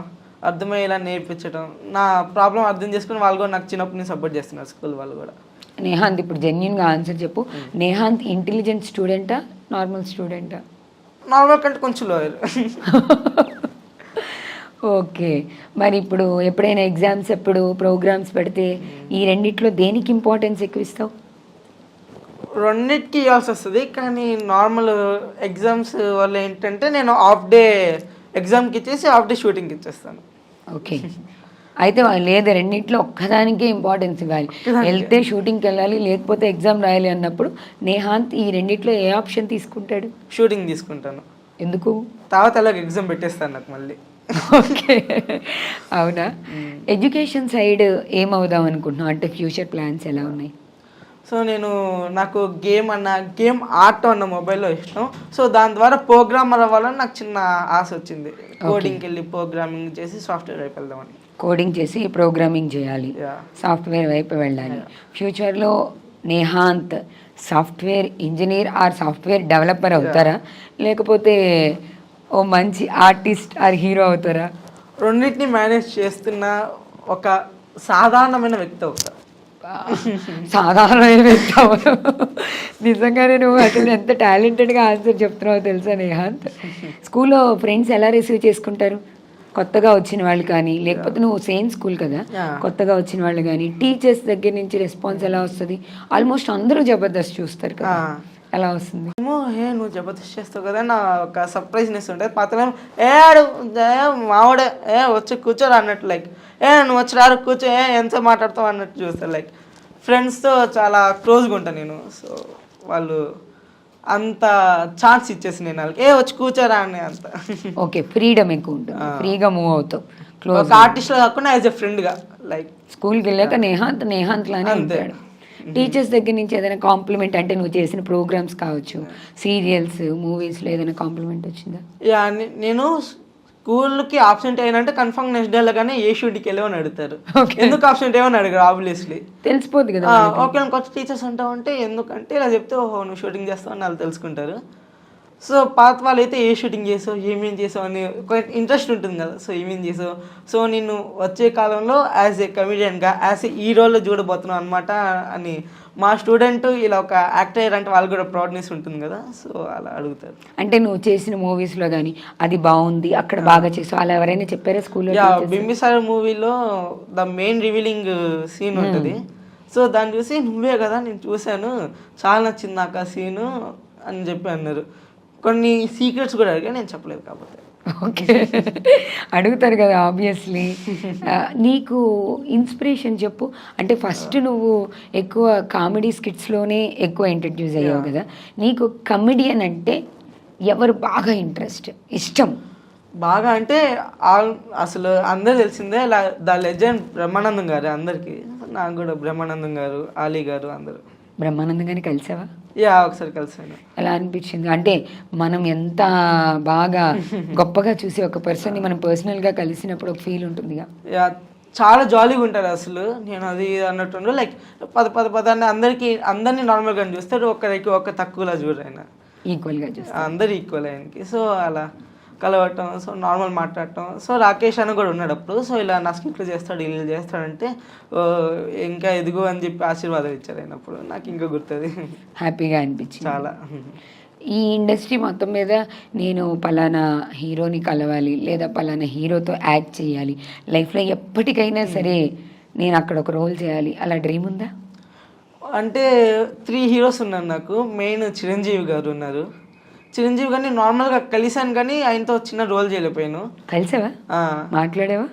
అర్థమయ్యేలా నేర్పించడం, నా ప్రాబ్లం అర్థం చేసుకుని వాళ్ళు కూడా నాకు చిన్నప్పటి నుంచి సపోర్ట్ చేస్తున్నారు స్కూల్ వాళ్ళు కూడా. నేహాంత్ ఇప్పుడు జెన్యున్గా ఆన్సర్ చెప్పు, నేహాంత్ ఇంటెలిజెంట్ స్టూడెంటా నార్మల్ స్టూడెంటా? నార్మల్ కంటే కొంచెం లోయర్. ఓకే, మరి ఇప్పుడు ఎప్పుడైనా ఎగ్జామ్స్ ఎప్పుడు ప్రోగ్రామ్స్ పెడితే ఈ రెండిట్లో దేనికి ఇంపార్టెన్స్ ఎక్కువ ఇస్తావు? రెండింటికి ఇవ్వాల్సి వస్తుంది, కానీ నార్మల్ ఎగ్జామ్స్ వల్ల ఏంటంటే నేను హాఫ్ డే ఎగ్జామ్కి ఇచ్చేసి హాఫ్ డే షూటింగ్కి ఇచ్చేస్తాను. ఓకే, అయితే లేదు రెండింటిలో ఒక్కదానికే ఇంపార్టెన్స్ ఇవ్వాలి, వెళ్తే షూటింగ్కి వెళ్ళాలి లేకపోతే ఎగ్జామ్ రాయాలి అన్నప్పుడు నేహాంత్ ఈ రెండిట్లో ఏ ఆప్షన్ తీసుకుంటాడు? షూటింగ్ తీసుకుంటాను. ఎందుకు? తర్వాత అలాగే ఎగ్జామ్ పెట్టేస్తాను నాకు మళ్ళీ. ఓకే, అవునా? ఎడ్యుకేషన్ సైడ్ ఏమవుదాం అనుకుంటున్నావు, అంటే ఫ్యూచర్ ప్లాన్స్ ఎలా ఉన్నాయి? సో నాకు గేమ్ ఆర్ట్ అన్న మొబైల్లో ఇష్టం. సో దాని ద్వారా ప్రోగ్రామర్ అవ్వాలని నాకు చిన్న ఆశ వచ్చింది. కోడింగ్కి వెళ్ళి ప్రోగ్రామింగ్ చేసి సాఫ్ట్వేర్ వైపు వెళ్దామని. కోడింగ్ చేసి ప్రోగ్రామింగ్ చేయాలి, సాఫ్ట్వేర్ వైపు వెళ్ళాలి. ఫ్యూచర్లో Nehanth software engineer or software developer అవుతారా, లేకపోతే ఓ మంచి ఆర్టిస్ట్ ఆర్ హీరో అవుతారా? రెండింటిని మేనేజ్ చేస్తున్న ఒక సాధారణమైన వ్యక్తి అవుతా. సాధారణమైన వ్యక్తి అవుతావు. నిజంగానే నువ్వు అసలు ఎంత టాలెంటెడ్గా ఆన్సర్ చెప్తున్నావు తెలుసా నేహాంత్. స్కూల్లో ఫ్రెండ్స్ ఎలా రిసీవ్ చేసుకుంటారు? కొత్తగా వచ్చిన వాళ్ళు కానీ, లేకపోతే నువ్వు సేమ్ స్కూల్ కదా, కొత్తగా వచ్చిన వాళ్ళు కానీ టీచర్స్ దగ్గర నుంచి రెస్పాన్స్ ఎలా వస్తుంది? ఆల్మోస్ట్ అందరూ జబర్దస్త్ చూస్తారు కదా, ఎలా వస్తుంది? నువ్వు జబర్దస్త్ చేస్తావు కదా, నా ఒక సర్ప్రైజ్నెస్ ఉంటుంది. పాత్ర మావాడే వచ్చి కూర్చోరు అన్నట్టు, లైక్ నువ్వు వచ్చి రారు కూర్చో ఎంత మాట్లాడతావు అన్నట్టు చూస్తారు. లైక్ ఫ్రెండ్స్తో చాలా క్లోజ్గా ఉంటాను నేను. సో వాళ్ళు అంత ఛాన్స్ ఇచ్చేసి నేను వాళ్ళకి వచ్చి కూర్చోరా అని అంత. ఓకే, ఫ్రీడమ్ ఎక్కువ ఉంటుంది, ఫ్రీగా మూవ్ అవుతావు. ఒక ఆర్టిస్ట్లా కాకుండా యాజ్ ఎ ఫ్రెండ్గా, లైక్ స్కూల్కి వెళ్ళాక నేహాంత్ లానే ఉంటాడు. టీచర్స్ దగ్గర నుంచి ఏదైనా కాంప్లిమెంట్, అంటే నువ్వు చేసిన ప్రోగ్రామ్స్ కావచ్చు, సీరియల్స్ మూవీస్లో ఏదైనా కాంప్లిమెంట్ వచ్చిందా? నేను స్కూల్కి ఆబ్సెంట్ అయినంటే కన్ఫర్మ్ నెక్స్ట్ డేలో కానీ ఏ షూట్కి వెళ్ళమని అడుగుతారు. ఎందుకు ఆబ్సెంట్ ఏమని అడిగారు, ఆబ్వియస్లీ తెలిసిపోద్ది కదా. ఓకే కొత్త టీచర్స్ అంటావు అంటే ఎందుకంటే ఇలా చెప్తే ఓహో నువ్వు షూటింగ్ చేస్తావు అని వాళ్ళు తెలుసుకుంటారు. సో పాత వాళ్ళు అయితే ఏ షూటింగ్ చేసావు, ఏమేం చేసావు అని ఒక ఇంట్రెస్ట్ ఉంటుంది కదా. సో ఏమేం చేసావు, సో నేను వచ్చే కాలంలో యాజ్ ఏ కమెడియన్గా యాజ్ ఏ హీరోలో చూడబోతున్నావు అనమాట అని మా స్టూడెంట్ ఇలా ఒక యాక్టర్ అయ్యారంటే వాళ్ళు కూడా ప్రౌడ్నెస్ ఉంటుంది కదా. సో అలా అడుగుతారు. అంటే నువ్వు చేసిన మూవీస్లో కానీ అది బాగుంది, అక్కడ బాగా చేసావు, అలా ఎవరైనా చెప్పారా స్కూల్లో? బింబిసార మూవీలో ద మెయిన్ రివీలింగ్ సీన్ ఉంటుంది. సో దాన్ని చూసి నువ్వే కదా నేను చూశాను, చాలా నచ్చింది నాకు ఆ సీను అని చెప్పి అన్నారు. కొన్ని సీక్రెట్స్ కూడా అడిగా, నేను చెప్పలేదు కాబట్టి. ఓకే, అడుగుతారు కదా ఆబ్వియస్లీ. నీకు ఇన్స్పిరేషన్ చెప్పు, అంటే ఫస్ట్ నువ్వు ఎక్కువ కామెడీ స్కిట్స్లోనే ఎక్కువ ఇంట్రడ్యూస్ అయ్యావు కదా, నీకు కమెడియన్ అంటే ఎవరు బాగా ఇష్టం? బాగా అంటే అసలు అందరూ తెలిసిందే ద లెజెండ్ బ్రహ్మానందం గారు అందరికీ. నాకు కూడా బ్రహ్మానందం గారు, ఆలీ గారు అందరూ. బ్రహ్మానందం గారిని కలిసావా? ఒకసారి కలిసాను. ఎలా అనిపించింది? అంటే మనం ఎంత బాగా గొప్పగా చూసి ఒక పర్సన్ని మనం పర్సనల్గా కలిసినప్పుడు ఒక ఫీల్ ఉంటుందిగా. చాలా జాలీగా ఉంటారు అసలు. నేను అది అన్నట్టు లైక్ పదాన్ని అందరినీ నార్మల్గా చూస్తారు, ఒక తక్కువలా చూడరు, ఆయన ఈక్వల్గా చూస్తారు, అందరు ఈక్వల్ ఆయనకి. సో అలా కలవటం, సో నార్మల్ మాట్లాడటం. సో రాకేష్ అని కూడా ఉన్నాడు అప్పుడు. సో ఇలా నా స్కిట్లు చేస్తాడు, ఇల్లు చేస్తాడంటే ఇంకా ఎదుగు అని చెప్పి ఆశీర్వాదం ఇచ్చారు ఆయన అప్పుడు. నాకు ఇంకా గుర్తుంది, హ్యాపీగా అనిపించింది చాలా. ఈ ఇండస్ట్రీ మొత్తం మీద నేను పలానా హీరోని కలవాలి లేదా పలానా హీరోతో యాక్ట్ చేయాలి, లైఫ్లో ఎప్పటికైనా సరే నేను అక్కడ ఒక రోల్ చేయాలి, అలా డ్రీమ్ ఉందా? అంటే 3 హీరోస్ ఉన్నారు నాకు. మెయిన్ చిరంజీవి గారు ఉన్నారు. చిరంజీవి గారిని నార్మల్గా కలిసాను కానీ ఆయనతో చిన్న రోల్ చేయలేకపోయాను. కలిసావా, మాట్లాడేవా?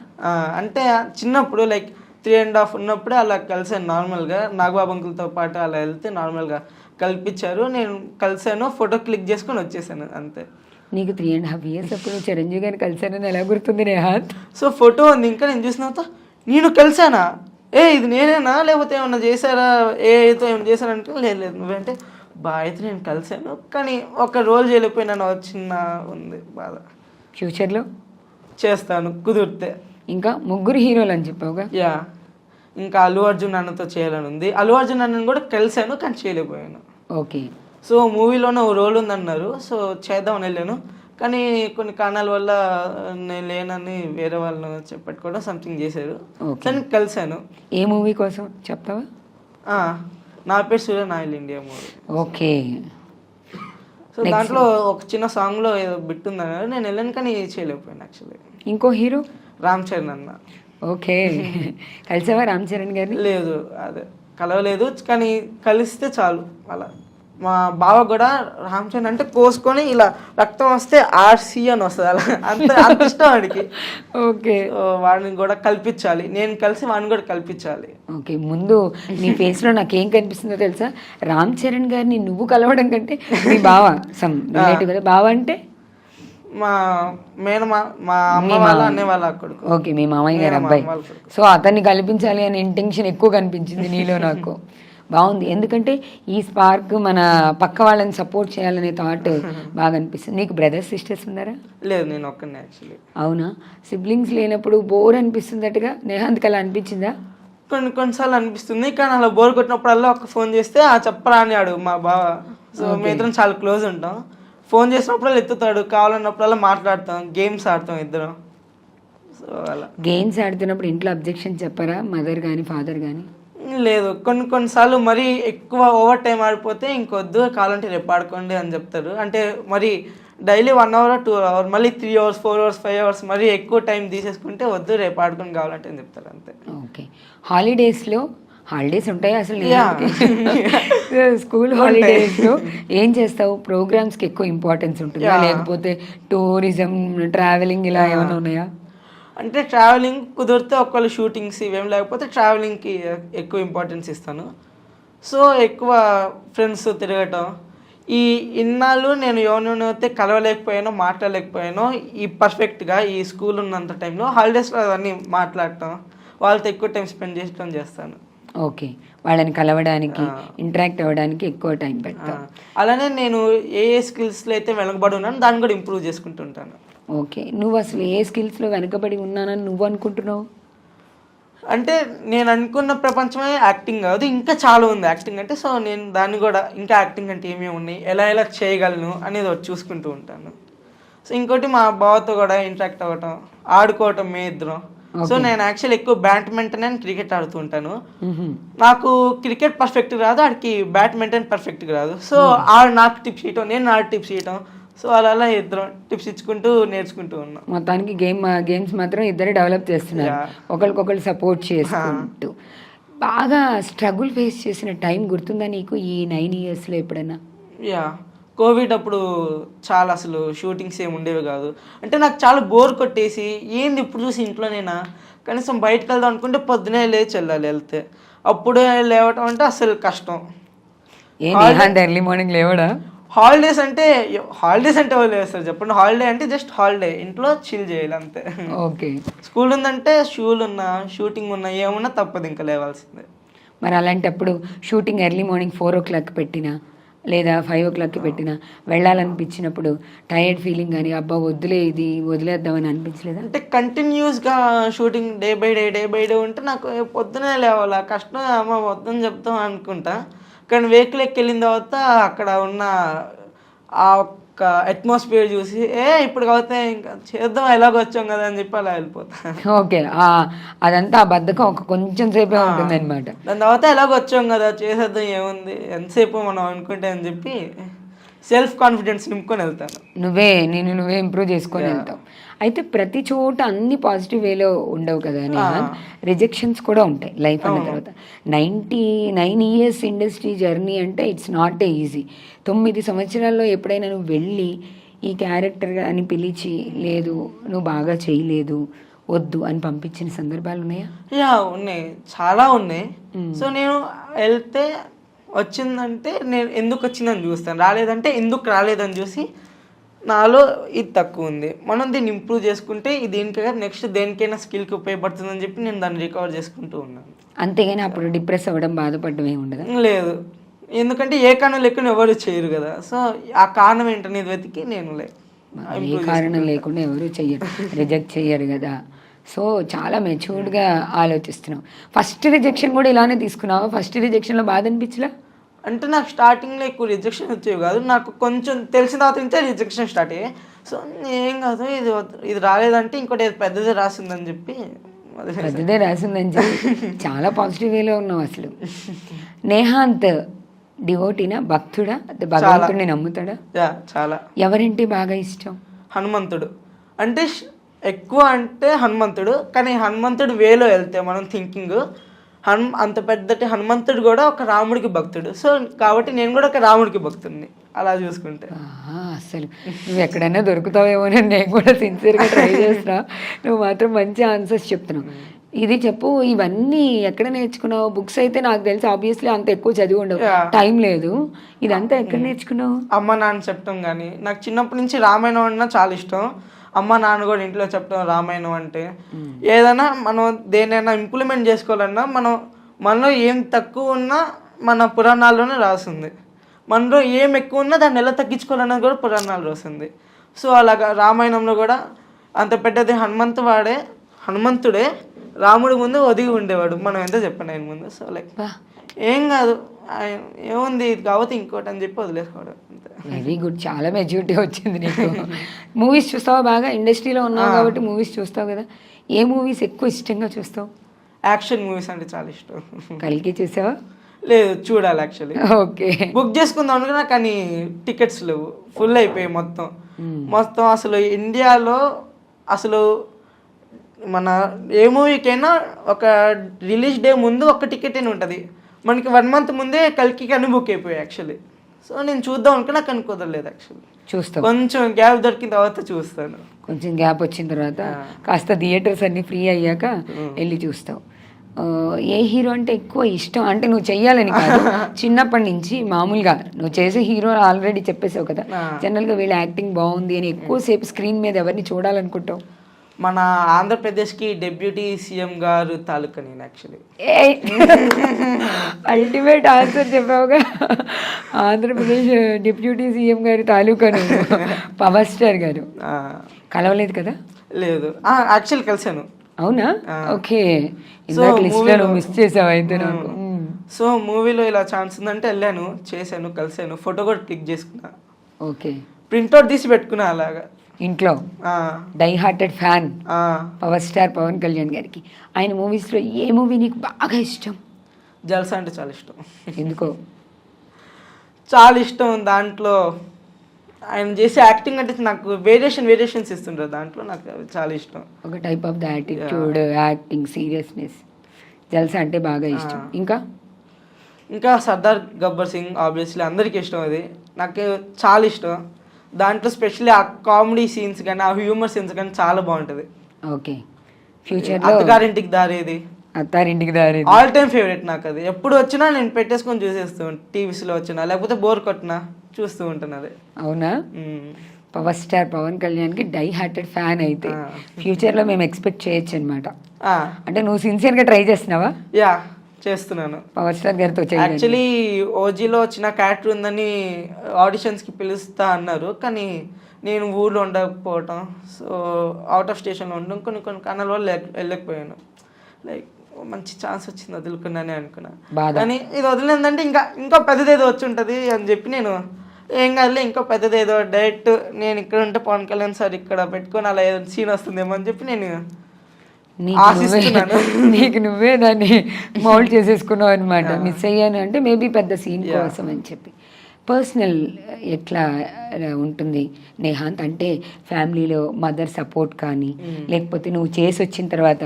అంటే చిన్నప్పుడు లైక్ 3.5 ఉన్నప్పుడు అలా కలిసాను నార్మల్గా. నాగబాబు అంకుల్తో పాటు అలా వెళ్తే నార్మల్గా కల్పించారు, నేను కలిసాను, ఫోటో క్లిక్ చేసుకొని వచ్చేసాను అంతే. నీకు 3.5 years అప్పుడు చిరంజీవి గారిని కలిసానని ఎలా గుర్తుంది నేహాత్? సో ఫోటో ఉంది ఇంకా, నేను చూసిన తర్వాత నేను కలిసానా, ఇది నేనేనా లేకపోతే ఏమన్నా చేశారా, ఏతో ఏమైనా చేశానంటే లేదు లేదు నువ్వంటే అయితే నేను కలిసాను కానీ ఒక రోల్ చేయలేకపోయినా చిన్న ఉంది బాధ. ఫ్యూచర్లో చేస్తాను కుదిరితే. ఇంకా 3 హీరోలు అని చెప్పావుగా? యా, ఇంకా అల్లు అర్జున్ అన్నతో చేయాలని ఉంది. అల్లు అర్జున్ అన్నను కూడా కలిసాను కానీ చేయలేకపోయాను. ఓకే. సో మూవీలోనే ఓ రోల్ ఉందన్నారు, సో చేద్దామని వెళ్ళాను కానీ కొన్ని కారణాల వల్ల నేను లేనని వేరే వాళ్ళని చెప్పట్టుకోవడం సంథింగ్ చేశారు. కానీ కలిసాను. ఏ మూవీ కోసం చెప్తావా? నా పేరు సూర్య నా ఇల్లు ఇండియా మూవీ. ఓకే. సో దాంట్లో ఒక చిన్న సాంగ్లో ఏదో బిట్ ఉందన్నారు, నేను వెళ్ళాను కానీ చేయలేకపోయాను యాక్చువల్లీ. ఇంకో హీరో రామ్ చరణ్ అన్న. ఓకే. కలిసావా రామ్ చరణ్ గారిని? లేదు, అదే కలవలేదు కానీ కలిస్తే చాలు. అలా మా బావ కూడా రామ్ చరణ్ అంటే కోసుకొని ఇలా రక్తం వస్తే ఆర్సీ అని వస్తుంది, అలా అంత ఇష్టం వాడికి. ఓకే. వాడిని కూడా కల్పించాలి, నేను కలిసి వాడిని కూడా కల్పించాలి. ఓకే. ముందు నీ ఫేస్లో నాకేం కనిపిస్తుందో తెలుసా? రామ్ చరణ్ గారిని నువ్వు కలవడం కంటే మీ బావ సమ్ రిలేటివ్ కదా, బావ అంటే మా మా అమ్మ వాళ్ళ అనే వాళ్ళ కొడుకు. ఓకే, మీ మామయ్య గారు అబ్బాయి. సో అతన్ని కల్పించాలి అనే ఇంటెన్షన్ ఎక్కువ కనిపించింది నీలో నాకు. బాగుంది, ఎందుకంటే ఈ స్పార్క్ మన పక్క వాళ్ళని సపోర్ట్ చేయాలనే థాట్ బాగా అనిపిస్తుంది. నీకు బ్రదర్స్ సిస్టర్స్ ఉన్నారా? లేదు, నేను ఒక్కనే యాక్చువల్లీ. అవునా? సిబ్లింగ్స్ లేనప్పుడు బోర్ అనిపిస్తుందట్టుగా, నేహాంత్కి అలా అనిపించిందా? కొన్నిసార్లు అనిపిస్తుంది కానీ అలా బోర్ కొట్టినప్పుడల్లా ఒక ఫోన్ చేస్తే చెప్పరా అని అడుగు మా బావ. సో మీ ఇద్దరం చాలా క్లోజ్ ఉంటాం, ఫోన్ చేసినప్పుడల్లా ఎత్తుతాడు, కావాలన్నప్పుడల్లా మాట్లాడతాం, గేమ్స్ ఆడతాం ఇద్దరం. సో అలా గేమ్స్ ఆడుతున్నప్పుడు ఇంట్లో అబ్జెక్షన్ చెప్పారా మదర్ కానీ ఫాదర్ కానీ? లేదు, కొన్నిసార్లు మరీ ఎక్కువ ఓవర్ టైం ఆడిపోతే ఇంకొద్దు, కావాలంటే రేపు ఆడుకోండి అని చెప్తారు. అంటే మరి డైలీ 1 hour 2 hours మళ్ళీ 3 hours 4 hours 5 hours మరీ ఎక్కువ టైం తీసేసుకుంటే వద్దు రేపు ఆడుకొని కావాలంటే అని చెప్తారు అంతే. ఓకే. హాలిడేస్ ఉంటాయి అసలు? స్కూల్ హాలిడేస్లో ఏం చేస్తావు? ప్రోగ్రామ్స్కి ఎక్కువ ఇంపార్టెన్స్ ఉంటుందా లేకపోతే టూరిజం ట్రావెలింగ్ ఇలా ఏమైనా ఉన్నాయా? అంటే ట్రావెలింగ్ కుదిరితే ఒకళ్ళు షూటింగ్స్ ఇవేం లేకపోతే ట్రావెలింగ్కి ఎక్కువ ఇంపార్టెన్స్ ఇస్తాను. సో ఎక్కువ ఫ్రెండ్స్ తిరగటం. ఇన్నాళ్ళు నేను ఎవరినైతే కలవలేకపోయానో మాట్లాడలేకపోయానో ఈ పర్ఫెక్ట్గా ఈ స్కూల్ ఉన్నంత టైంలో హాలిడేస్లో అవన్నీ మాట్లాడటం, వాళ్ళతో ఎక్కువ టైం స్పెండ్ చేయడం చేస్తాను. ఓకే. వాళ్ళని కలవడానికి ఇంటరాక్ట్ అవ్వడానికి ఎక్కువ టైం పెడతాను. అలానే నేను ఏ స్కిల్స్లో అయితే వెనకబడి ఉన్నానో దాన్ని కూడా ఇంప్రూవ్ చేసుకుంటుంటాను. ఓకే. నువ్వు అసలు ఏ స్కిల్స్లో వెనకబడి ఉన్నానని నువ్వు అనుకుంటున్నావు? అంటే నేను అనుకున్న ప్రపంచమే యాక్టింగ్ కాదు, ఇంకా చాలా ఉంది యాక్టింగ్ అంటే. సో నేను దాన్ని కూడా ఇంకా యాక్టింగ్ అంటే ఏమేమి ఉన్నాయి, ఎలా చేయగలను అనేది ఒకటి చూసుకుంటూ ఉంటాను. సో ఇంకోటి మా బావతో కూడా ఇంటరాక్ట్ అవ్వటం, ఆడుకోవటం మే ఇద్దరం. సో నేను యాక్చువల్ ఎక్కువ బ్యాడ్మింటన్ అండ్ క్రికెట్ ఆడుతూ ఉంటాను. నాకు క్రికెట్ పర్ఫెక్ట్ రాదు, ఆడికి బ్యాడ్మింటన్ పర్ఫెక్ట్ రాదు. సో ఆడు నాకు టిప్స్ ఇవ్వటం, నేను ఆడు టిప్స్ ఇవ్వటం. సో అలా ఇద్దరం టిప్స్ ఇచ్చుకుంటూ నేర్చుకుంటూ ఉన్నాం. మొత్తానికి గేమ్స్ మాత్రం ఇద్దరే డెవలప్ చేస్తున్నారు, ఒకరికొకరు సపోర్ట్ చేసుకుంటూ. బాగా స్ట్రగుల్ ఫేస్ చేసిన టైం గుర్తుందా నీకు ఈ 9 yearsలో ఎప్పుడైనా? కోవిడ్ అప్పుడు చాలా అసలు షూటింగ్స్ ఏమి ఉండేవి కాదు. అంటే నాకు చాలా బోర్ కొట్టేసి ఏంది ఇప్పుడు చూసి ఇంట్లోనేనా, కనీసం బయటకు వెళ్దాం అనుకుంటే పొద్దునే లేచి వెళ్ళాలి, వెళ్తే అప్పుడే లేవటం అంటే అసలు కష్టం. Early morning లేవడా? హాలిడేస్ అంటే ఎవరు లేస్తారు చెప్పండి? హాలిడే అంటే జస్ట్ హాలిడే, ఇంట్లో చిల్ చేయాలి అంతే. ఓకే. స్కూల్ ఉందంటే షూలు ఉన్నా షూటింగ్ ఉన్నా ఏమున్నా తప్పదు ఇంకా లేవాల్సిందే. మరి అలాంటప్పుడు షూటింగ్ ఎర్లీ మార్నింగ్ 4 o'clock పెట్టినా లేదా 5 o'clock పెట్టినా వెళ్ళాలనిపించినప్పుడు టైర్డ్ ఫీలింగ్ కానీ అబ్బా వద్దులే ఇది వదిలేద్దామని అనిపించలేదా? అంటే కంటిన్యూస్గా షూటింగ్ డే బై డే ఉంటే నాకు పొద్దునే లేవాలా, కష్టం, అమ్మ వద్దని చెప్తాం అనుకుంటా. కానీ వెహికల్ వెళ్ళిన తర్వాత అక్కడ ఉన్న ఆ ఒక్క అట్మాస్ఫియర్ చూసి ఇప్పుడు కాబట్టి ఇంకా చేద్దాం ఎలాగో వచ్చాం కదా అని చెప్పి అలా వెళ్ళిపోతా. ఓకే. అదంతా ఆ బద్ధకం కొంచెం సేపే ఉంటుంది అనమాట. దాని తర్వాత ఎలాగో వచ్చాం కదా చేసేద్దాం ఏముంది ఎంతసేపు మనం అనుకుంటే అని చెప్పి సెల్ఫ్ కాన్ఫిడెన్స్ నింపుకొని వెళ్తాను. నువ్వే ఇంప్రూవ్ చేసుకొని వెళ్తావు. అయితే ప్రతి చోట అన్ని పాజిటివ్ వేలో ఉండవు కదా, రిజెక్షన్స్ కూడా ఉంటాయి లైఫ్ అన్న తర్వాత. 99 years ఇండస్ట్రీ జర్నీ అంటే ఇట్స్ నాట్ ఈజీ. 9 సంవత్సరాల్లో ఎప్పుడైనా నువ్వు వెళ్ళి ఈ క్యారెక్టర్ అని పిలిచి లేదు నువ్వు బాగా చేయలేదు వద్దు అని పంపించిన సందర్భాలు ఉన్నాయా? ఉన్నాయి, చాలా ఉన్నాయి. సో నేను వెళ్తే వచ్చిందంటే నేను ఎందుకు వచ్చిందని చూస్తాను, రాలేదంటే ఎందుకు రాలేదని చూసి నాలో ఇది తక్కువ ఉంది, మనం దీన్ని ఇంప్రూవ్ చేసుకుంటే ఇది దేనికైనా నెక్స్ట్ దేనికైనా స్కిల్కి ఉపయోగపడుతుందని చెప్పి నేను దాన్ని రికవర్ చేసుకుంటూ ఉన్నాను. అంతేగాని అప్పుడు డిప్రెస్ అవ్వడం, బాధపడడం ఏమి ఉండదు? లేదు, ఎందుకంటే ఏ కారణం లేకుండా ఎవరు చేయరు కదా. సో ఆ కారణం ఏంటనేది వెతికి నేను ఏ కారణం లేకుండా ఎవరు చెయ్యరు, రిజెక్ట్ చెయ్యరు కదా. సో చాలా మెచ్యూర్డ్గా ఆలోచిస్తున్నావు. ఫస్ట్ రిజెక్షన్ కూడా ఇలానే తీసుకున్నావా? ఫస్ట్ రిజెక్షన్లో బాధ అనిపించలా? అంటే నాకు స్టార్టింగ్లో ఎక్కువ రిజెక్షన్ వచ్చేవి కాదు, నాకు కొంచెం తెలిసిన తర్వాత నుంచే రిజెక్షన్ స్టార్ట్ అయ్యాయి. సో ఏం కాదు, ఇది రాలేదంటే ఇంకోటి పెద్దదే రాసిందని చెప్పి పెద్దదే రాసిందని చెప్పి చాలా పాజిటివ్ వేలో ఉన్నావు అసలు. నేహాంత్ డివోటీనా, భక్తుడా, భగవంతుడిని నమ్ముతాడా? చాలా. ఎవరింటి బాగా ఇష్టం? హనుమంతుడు అంటే ఎక్కువ అంటే హనుమంతుడు, కానీ హనుమంతుడు వేలో వెళ్తే మనం థింకింగ్ అంత పెద్దటి హనుమంతుడు కూడా ఒక రాముడికి భక్తుడు. సో కాబట్టి నేను కూడా ఒక రాముడికి భక్తుడిని అలా చూసుకుంటే. అసలు నువ్వు ఎక్కడైనా దొరుకుతావేమో నేను కూడా సిన్సియర్గా ట్రై చేస్తా. నువ్వు మాత్రం మంచి ఆన్సర్స్ చెప్తున్నావు. ఇది చెప్పు, ఇవన్నీ ఎక్కడ నేర్చుకున్నావు? బుక్స్ అయితే నాకు తెలిసి ఆబ్వియస్లీ అంత ఎక్కువ చదివి ఉండవు, టైం లేదు. ఇదంతా ఎక్కడ నేర్చుకున్నావు? అమ్మ నాన్న చెప్పడం కానీ, నాకు చిన్నప్పటి నుంచి రామాయణం అన్నా చాలా ఇష్టం. అమ్మ నాన్న కూడా ఇంట్లో చెప్పడం రామాయణం అంటే. ఏదైనా మనం దేనైనా ఇంప్లిమెంట్ చేసుకోవాలన్నా మనలో ఏం తక్కువ ఉన్నా మన పురాణాల్లోనే రాసింది, మనలో ఏం ఎక్కువ ఉన్నా దాన్ని ఎలా తగ్గించుకోవాలన్నది కూడా పురాణాలు రాసింది. సో అలాగా రామాయణంలో కూడా అంత పెద్దది హనుమంతుడే రాముడి ముందు ఒదిగి ఉండేవాడు, మనం ఎంత చెప్పండి ఆయన ముందు. సో ఏం కాదు, ఏముంది ఇది కాకపోతే ఇంకోటి అని చెప్పి వదిలేసుకోవడం. వెరీ గుడ్, చాలా మెచ్యూరిటీ వచ్చింది నీకు. మూవీస్ చూస్తావా? బాగా ఇండస్ట్రీలో ఉన్నావు కాబట్టి మూవీస్ చూస్తావు కదా. ఏ మూవీస్ ఎక్కువ ఇష్టంగా చూస్తావు? యాక్షన్ మూవీస్ అంటే చాలా ఇష్టం. కల్కి చూసావా? లేదు, చూడాలి యాక్చువల్లీ. ఓకే, బుక్ చేసుకుందాం అనుకున్నా కానీ టికెట్స్ లేవు, ఫుల్ అయిపోయాయి మొత్తం. అసలు ఇండియాలో అసలు మన ఏ మూవీకైనా ఒక రిలీజ్ డే ముందు ఒక టికెట్ అని ఉంటుంది. మనకి 1 month ముందే కల్కి అన్ని బుక్ అయిపోయాయి యాక్చువల్లీ. సో నేను చూద్దాం అనుకున్నా కానీ కుదరలేదు యాక్చువల్లీ. చూస్తాను, కొంచెం గ్యాప్ దొరికిన తర్వాత చూస్తాను. కొంచెం గ్యాప్ వచ్చిన తర్వాత కాస్త థియేటర్స్ అన్నీ ఫ్రీ అయ్యాక వెళ్ళి చూస్తావు. ఏ హీరో అంటే ఎక్కువ ఇష్టం? అంటే నువ్వు చెయ్యాలని కాదు, చిన్నప్పటి నుంచి మామూలుగా నువ్వు చేసే హీరో ఆల్రెడీ చెప్పేసావు కదా, జనరల్గా వీళ్ళ యాక్టింగ్ బాగుంది అని ఎక్కువసేపు స్క్రీన్ మీద ఎవరిని చూడాలనుకుంటావు? మన ఆంధ్రప్రదేశ్కి డెప్యూటీ సీఎం గారు తాలూకా నేను యాక్చువల్లీ. అల్టిమేట్ ఆన్సర్ చెప్పావుగా. ఆంధ్రప్రదేశ్ డిప్యూటీ సీఎం గారి తాలూకాను పవర్ స్టార్ గారు. కలవలేదు కదా? లేదు, యాక్చువల్లీ కలిసాను. అవునా? ఓకే, లిస్ట్లో మిస్ చేసావు అయితే నాకు. సో మూవీలో ఇలా ఛాన్స్ ఉందంటే వెళ్ళాను, చేశాను, కలిసాను, ఫోటో కూడా క్లిక్ చేసుకున్నా. ఓకే, ప్రింట్అవుట్ తీసి పెట్టుకున్నా అలాగా ఇంట్లో. Die hearted fan power star Pawan Kalyan గారికి. ఆయన మూవీస్లో ఏ మూవీ నీకు బాగా ఇష్టం? జల్సా అంటే చాలా ఇష్టం. ఎందుకో? చాలా ఇష్టం. దాంట్లో ఆయన చేసే యాక్టింగ్ అంటే నాకు వేరియేషన్స్ ఇస్తుంటారు దాంట్లో, నాకు చాలా ఇష్టం. ఒక type of the attitude, acting, seriousness. Jalsa అంటే బాగా ఇష్టం. ఇంకా సర్దార్ గబ్బర్ సింగ్ ఆబ్వియస్లీ అందరికీ ఇష్టం, అది నాకు చాలా ఇష్టం. దాంట్లో స్పెషల్లీ ఆ కామెడీ సీన్స్ కానీ ఆ హ్యూమర్ సీన్స్ కానీ చాలా బాగుంటుంది. ఓకే, ఫ్యూచర్ అత్తగారింటికి దారేది ఆల్ టైమ్ ఫేవరెట్ నాకు. అది ఎప్పుడు వచ్చినా నేను పెట్టేసుకొని చూసేస్తూ టీవీస్లో వచ్చినా, లేకపోతే బోర్ కొట్టినా చూస్తూ ఉంటాను. అదే. అవునా? పవర్ స్టార్ పవన్ కళ్యాణ్కి డై హార్టెడ్ ఫ్యాన్ అయితే ఫ్యూచర్లో మేము ఎక్స్పెక్ట్ చేయొచ్చు అనమాట. అంటే నువ్వు సిన్సియర్గా ట్రై చేస్తున్నావా? యా, చేస్తున్నాను. పవర్ స్టార్ గారితో యాక్చువల్లీ ఓజీలో వచ్చిన క్యారెక్టర్ ఉందని ఆడిషన్స్కి పిలుస్తా అన్నారు, కానీ నేను ఊళ్ళో ఉండకపోవటం, సో అవుట్ ఆఫ్ స్టేషన్లో ఉండడం, కొన్ని కారణాల వల్ల వెళ్ళకపోయాను. మంచి ఛాన్స్ వచ్చింది, వదులుకున్నానే అనుకున్నా. కానీ ఇది వదిలేదంటే ఇంకా పెద్దదేదో వచ్చి ఉంటుంది అని చెప్పి నేను ఏం కాదులే, ఇంకో పెద్దదేదో డైరెక్ట్ నేను ఇక్కడ ఉంటే పవన్ కళ్యాణ్ సార్ ఇక్కడ పెట్టుకొని అలా ఏదో సీన్ వస్తుందేమో అని చెప్పి నేను నీకు నువ్వే దాన్ని మౌల్డ్ చేసేసుకున్నావు అనమాట. మిస్ అయ్యాను అంటే మేబీ పెద్ద సీన్ కోసం అని చెప్పి. పర్సనల్ ఎట్లా ఉంటుంది నేహాంత్? అంటే ఫ్యామిలీలో మదర్ సపోర్ట్ కానీ, లేకపోతే నువ్వు చేసి వచ్చిన తర్వాత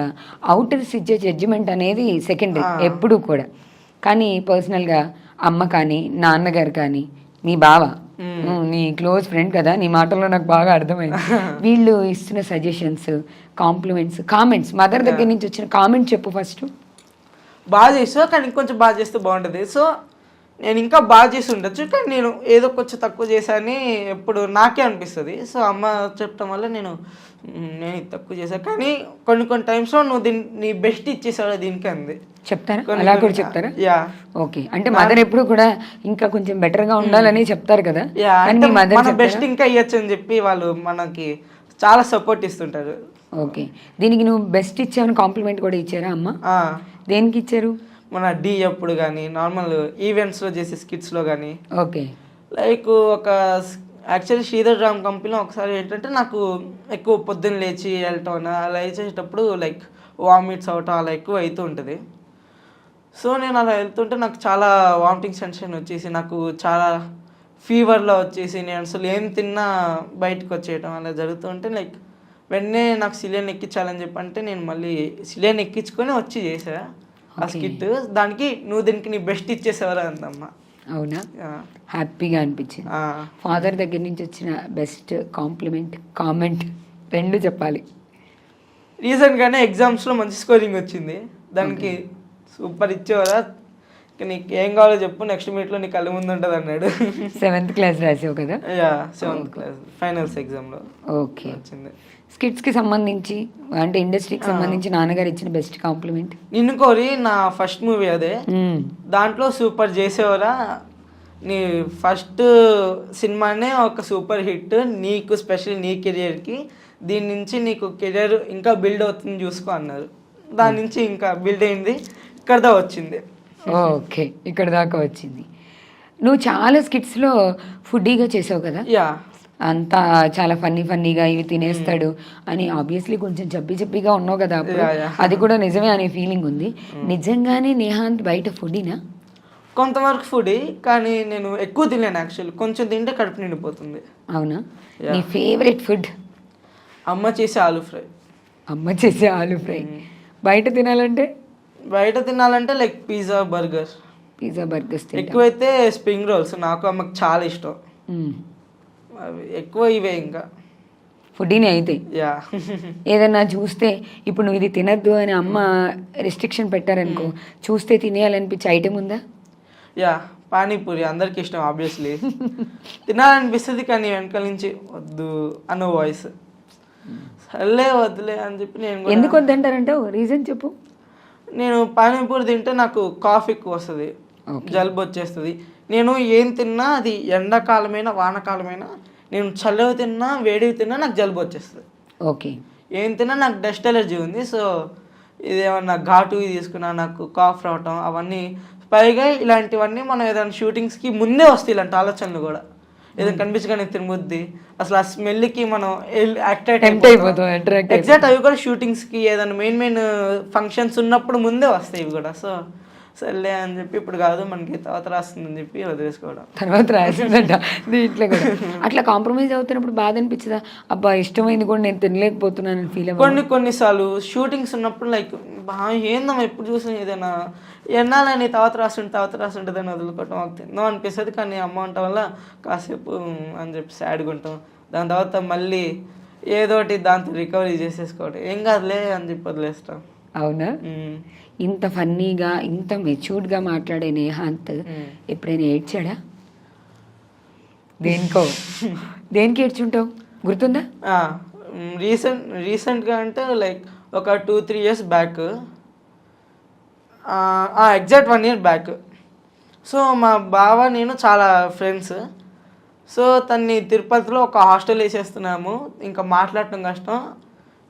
అవుటర్స్ ఇచ్చే జడ్జిమెంట్ అనేది సెకండరీ ఎప్పుడు కూడా, కానీ పర్సనల్గా అమ్మ కానీ నాన్నగారు కానీ మీ బావ నీ క్లోజ్ ఫ్రెండ్ కదా, నీ మాటల్లో నాకు బాగా అర్థమైంది, వీళ్ళు ఇస్తున్న సజెషన్స్, కామెంట్స్ మదర్ దగ్గర నుంచి వచ్చిన కామెంట్ చెప్పు ఫస్ట్. బాగా చేస్తావు కానీ ఇంకొంచెం బాగా చేస్తే బాగుంటుంది. సో నేను ఇంకా బాగా చేసి ఉండొచ్చు, కానీ నేను ఏదో కొంచెం తక్కువ చేశానని ఎప్పుడు నాకే అనిపిస్తుంది. సో అమ్మ చెప్పడం వల్ల నేను ఇది తక్కువ చేశాను, కానీ కొన్ని టైమ్స్లో నువ్వు నీ బెస్ట్ ఇచ్చేసావు దీనికి అంది. చెప్తారా? అలా కూడా చెప్తారా? యా. ఓకే, అంటే మదర్ ఎప్పుడు కూడా ఇంకా కొంచెం బెటర్గా ఉండాలని చెప్తారు కదా, అంటే మన బెస్ట్ ఇంకా ఇవ్వచ్చు అని చెప్పి వాళ్ళు మనకి చాలా సపోర్ట్ ఇస్తుంటారు. ఓకే, దీనికి నువ్వు బెస్ట్ ఇచ్చావని కాంప్లిమెంట్ కూడా ఇచ్చారా అమ్మ? దేనికి ఇచ్చారు? మన డీ అప్పుడు కానీ నార్మల్ ఈవెంట్స్లో చేసే స్కిట్స్లో కానీ. ఓకే, లైక్ ఒక యాక్చువల్లీ శ్రీధర్ రామ్ కంపెనీలో ఒకసారి ఏంటంటే నాకు ఎక్కువ పొద్దున్న లేచి వెళ్ళటం అలా చేసేటప్పుడు లైక్ వామిట్స్ అవటం అలా ఎక్కువ అవుతూ ఉంటుంది. సో నేను అలా వెళ్తుంటే నాకు చాలా వామిటింగ్ సెన్షన్ వచ్చేసి నాకు చాలా ఫీవర్లో వచ్చేసి నేను అసలు ఏం తిన్నా బయటకు వచ్చేయటం అలా జరుగుతుంటే లైక్ వెంటనే నాకు సిలియన్ ఎక్కించాలని చెప్పంటే నేను మళ్ళీ సిలియన్ ఎక్కించుకొని వచ్చి చేసా ఆ స్కిట్. దానికి నువ్వు దీనికి నీ బెస్ట్ ఇచ్చేసేవారా అందమ్మా. అవునా? హ్యాపీగా అనిపించింది. ఫాదర్ దగ్గర నుంచి వచ్చిన బెస్ట్ కామెంట్ రెండు చెప్పాలి. రీసెంట్గానే ఎగ్జామ్స్లో మంచి స్కోరింగ్ వచ్చింది, దానికి సూపర్ ఇచ్చేవారా, నీకు ఏం కావాలో చెప్పు నెక్స్ట్ మీట్లో నీ కళ్ళ ముందు ఉంటుంది అన్నాడు. 7th క్లాస్ రాసావు కదా? 7th క్లాస్ ఫైనల్స్ ఎగ్జామ్లో. ఓకే, వచ్చింది. స్కిట్స్కి సంబంధించి అంటే ఇండస్ట్రీకి సంబంధించి నాన్నగారు ఇచ్చిన బెస్ట్ కాంప్లిమెంట్? నిన్ను కోరి నా ఫస్ట్ మూవీ అదే, దాంట్లో సూపర్ చేసేవారా, నీ ఫస్ట్ సినిమానే ఒక సూపర్ హిట్, నీకు స్పెషల్ నీ కెరియర్కి, దీని నుంచి నీకు కెరియర్ ఇంకా బిల్డ్ అవుతుంది చూసుకో అన్నారు. దాని నుంచి ఇంకా బిల్డ్ అయింది, ఇక్కడ వచ్చింది. ఓకే, ఇక్కడ దాకా వచ్చింది. నువ్వు చాలా స్కిట్స్లో ఫుడ్డీగా చేసావు కదా? అంతా చాలా ఫన్నీగా ఇవి తినేస్తాడు అని ఆబ్వియస్లీ కొంచెం చప్పిగా ఉన్నావు కదా అప్పుడు. అది కూడా నిజమే అనే ఫీలింగ్ ఉంది. నిజంగానే నేహాంత్ బయట ఫుడ్డీనా? కొంతవరకు ఫుడీ, కానీ నేను ఎక్కువ తినలేను యాక్చువల్లీ, కొంచెం తింటే కడుపు నిండిపోతుంది. అవునా? నీ ఫేవరెట్ ఫుడ్? అమ్మ చేసే ఆలూ ఫ్రై. అమ్మ చేసే ఆలూ ఫ్రై. బయట తినాలంటే లైక్ పిజ్జా బర్గర్స్. ఎక్కువైతే స్ప్రింగ్ రోల్స్, నాకు అమ్మకి చాలా ఇష్టం. అవి ఎక్కువ ఇవే ఇంకా ఫుడ్డీని అయితే. ఏదన్నా చూస్తే ఇప్పుడు నువ్వు ఇది తినద్దు అని అమ్మ రెస్ట్రిక్షన్ పెట్టారనుకో, చూస్తే తినేయాలనిపించే ఐటెం ఉందా? పానీపూరి అందరికి ఇష్టం ఆబ్వియస్లీ. తినాలనిపిస్తుంది, కానీ వెనకాల నుంచి వద్దు అన్న వాయిస్, సర్లే వద్దులే అని చెప్పి నేను. ఎందుకు వద్దంటారంటే రీజన్ చెప్పు. నేను పానీపూరి తింటే నాకు కాఫ్ ఎక్కువ వస్తుంది, జలుబు వచ్చేస్తుంది. నేను ఏం తిన్నా అది ఎండాకాలమైనా వానాకాలమైనా, నేను చల్లవి తిన్నా వేడివి తిన్నా నాకు జలుబు వచ్చేస్తుంది. ఓకే, ఏం తిన్నా నాకు డస్ట్ ఎలర్జీ ఉంది. సో ఇదేమన్నా ఘాటువి తీసుకున్నా నాకు కాఫ్ రావటం అవన్నీ. పైగా ఇలాంటివన్నీ మనం ఏదైనా షూటింగ్స్కి ముందే వస్తాయి ఇలాంటి ఆలోచనలు కూడా. ఏదైనా కనిపించగానే తినబుద్ది, అసలు ఆ స్మెల్కి మనం అట్రాక్ట్ అయిపోతాం. ఎగ్జాక్ట్ అవి కూడా షూటింగ్స్కి ఏదైనా మెయిన్ ఫంక్షన్స్ ఉన్నప్పుడు ముందే వస్తాయి ఇవి కూడా. సో సర్లే అని చెప్పి ఇప్పుడు కాదు మనకి తర్వాత రాస్తుందని చెప్పి వదిలేసుకోవడం. తర్వాత రాసిందంట దీంట్లో కూడా. అట్లా కాంప్రమైజ్ అవుతున్నప్పుడు బాధ అనిపించదా? అబ్బా ఇష్టమైంది కూడా నేను తినలేకపోతున్నాను ఫీల్ అవ్వ. కొన్నిసార్లు షూటింగ్స్ ఉన్నప్పుడు లైక్ ఏందమ్మా ఎప్పుడు చూసిన ఏదైనా ఎన్నాలని తర్వాత రాస్తుంటుంది అని వదులుకోవటం, మాకు తిందాం అనిపిస్తుంది. కానీ అమౌంట్ వల్ల కాసేపు అని చెప్పి సాడ్గా ఉంటాం. దాని తర్వాత మళ్ళీ ఏదోటి దాంతో రికవరీ చేసేసుకోవడం, ఏం కాదులే అని చెప్పి వదిలేస్తాం. అవునా? ఇంత ఫన్నీగా ఇంత మెచ్యూర్డ్గా మాట్లాడే నేహాంత్ ఎప్పుడైనా ఏడ్చాడా? దేనికి ఏడ్చుంటావు, గుర్తుందా? రీసెంట్గా అంటే లైక్ ఒక 2-3 years back, exact 1 year back. So మా బావ నేను చాలా ఫ్రెండ్స్. సో తన్ని తిరుపతిలో ఒక హాస్టల్ వేసేస్తున్నాము, ఇంకా మాట్లాడటం కష్టం.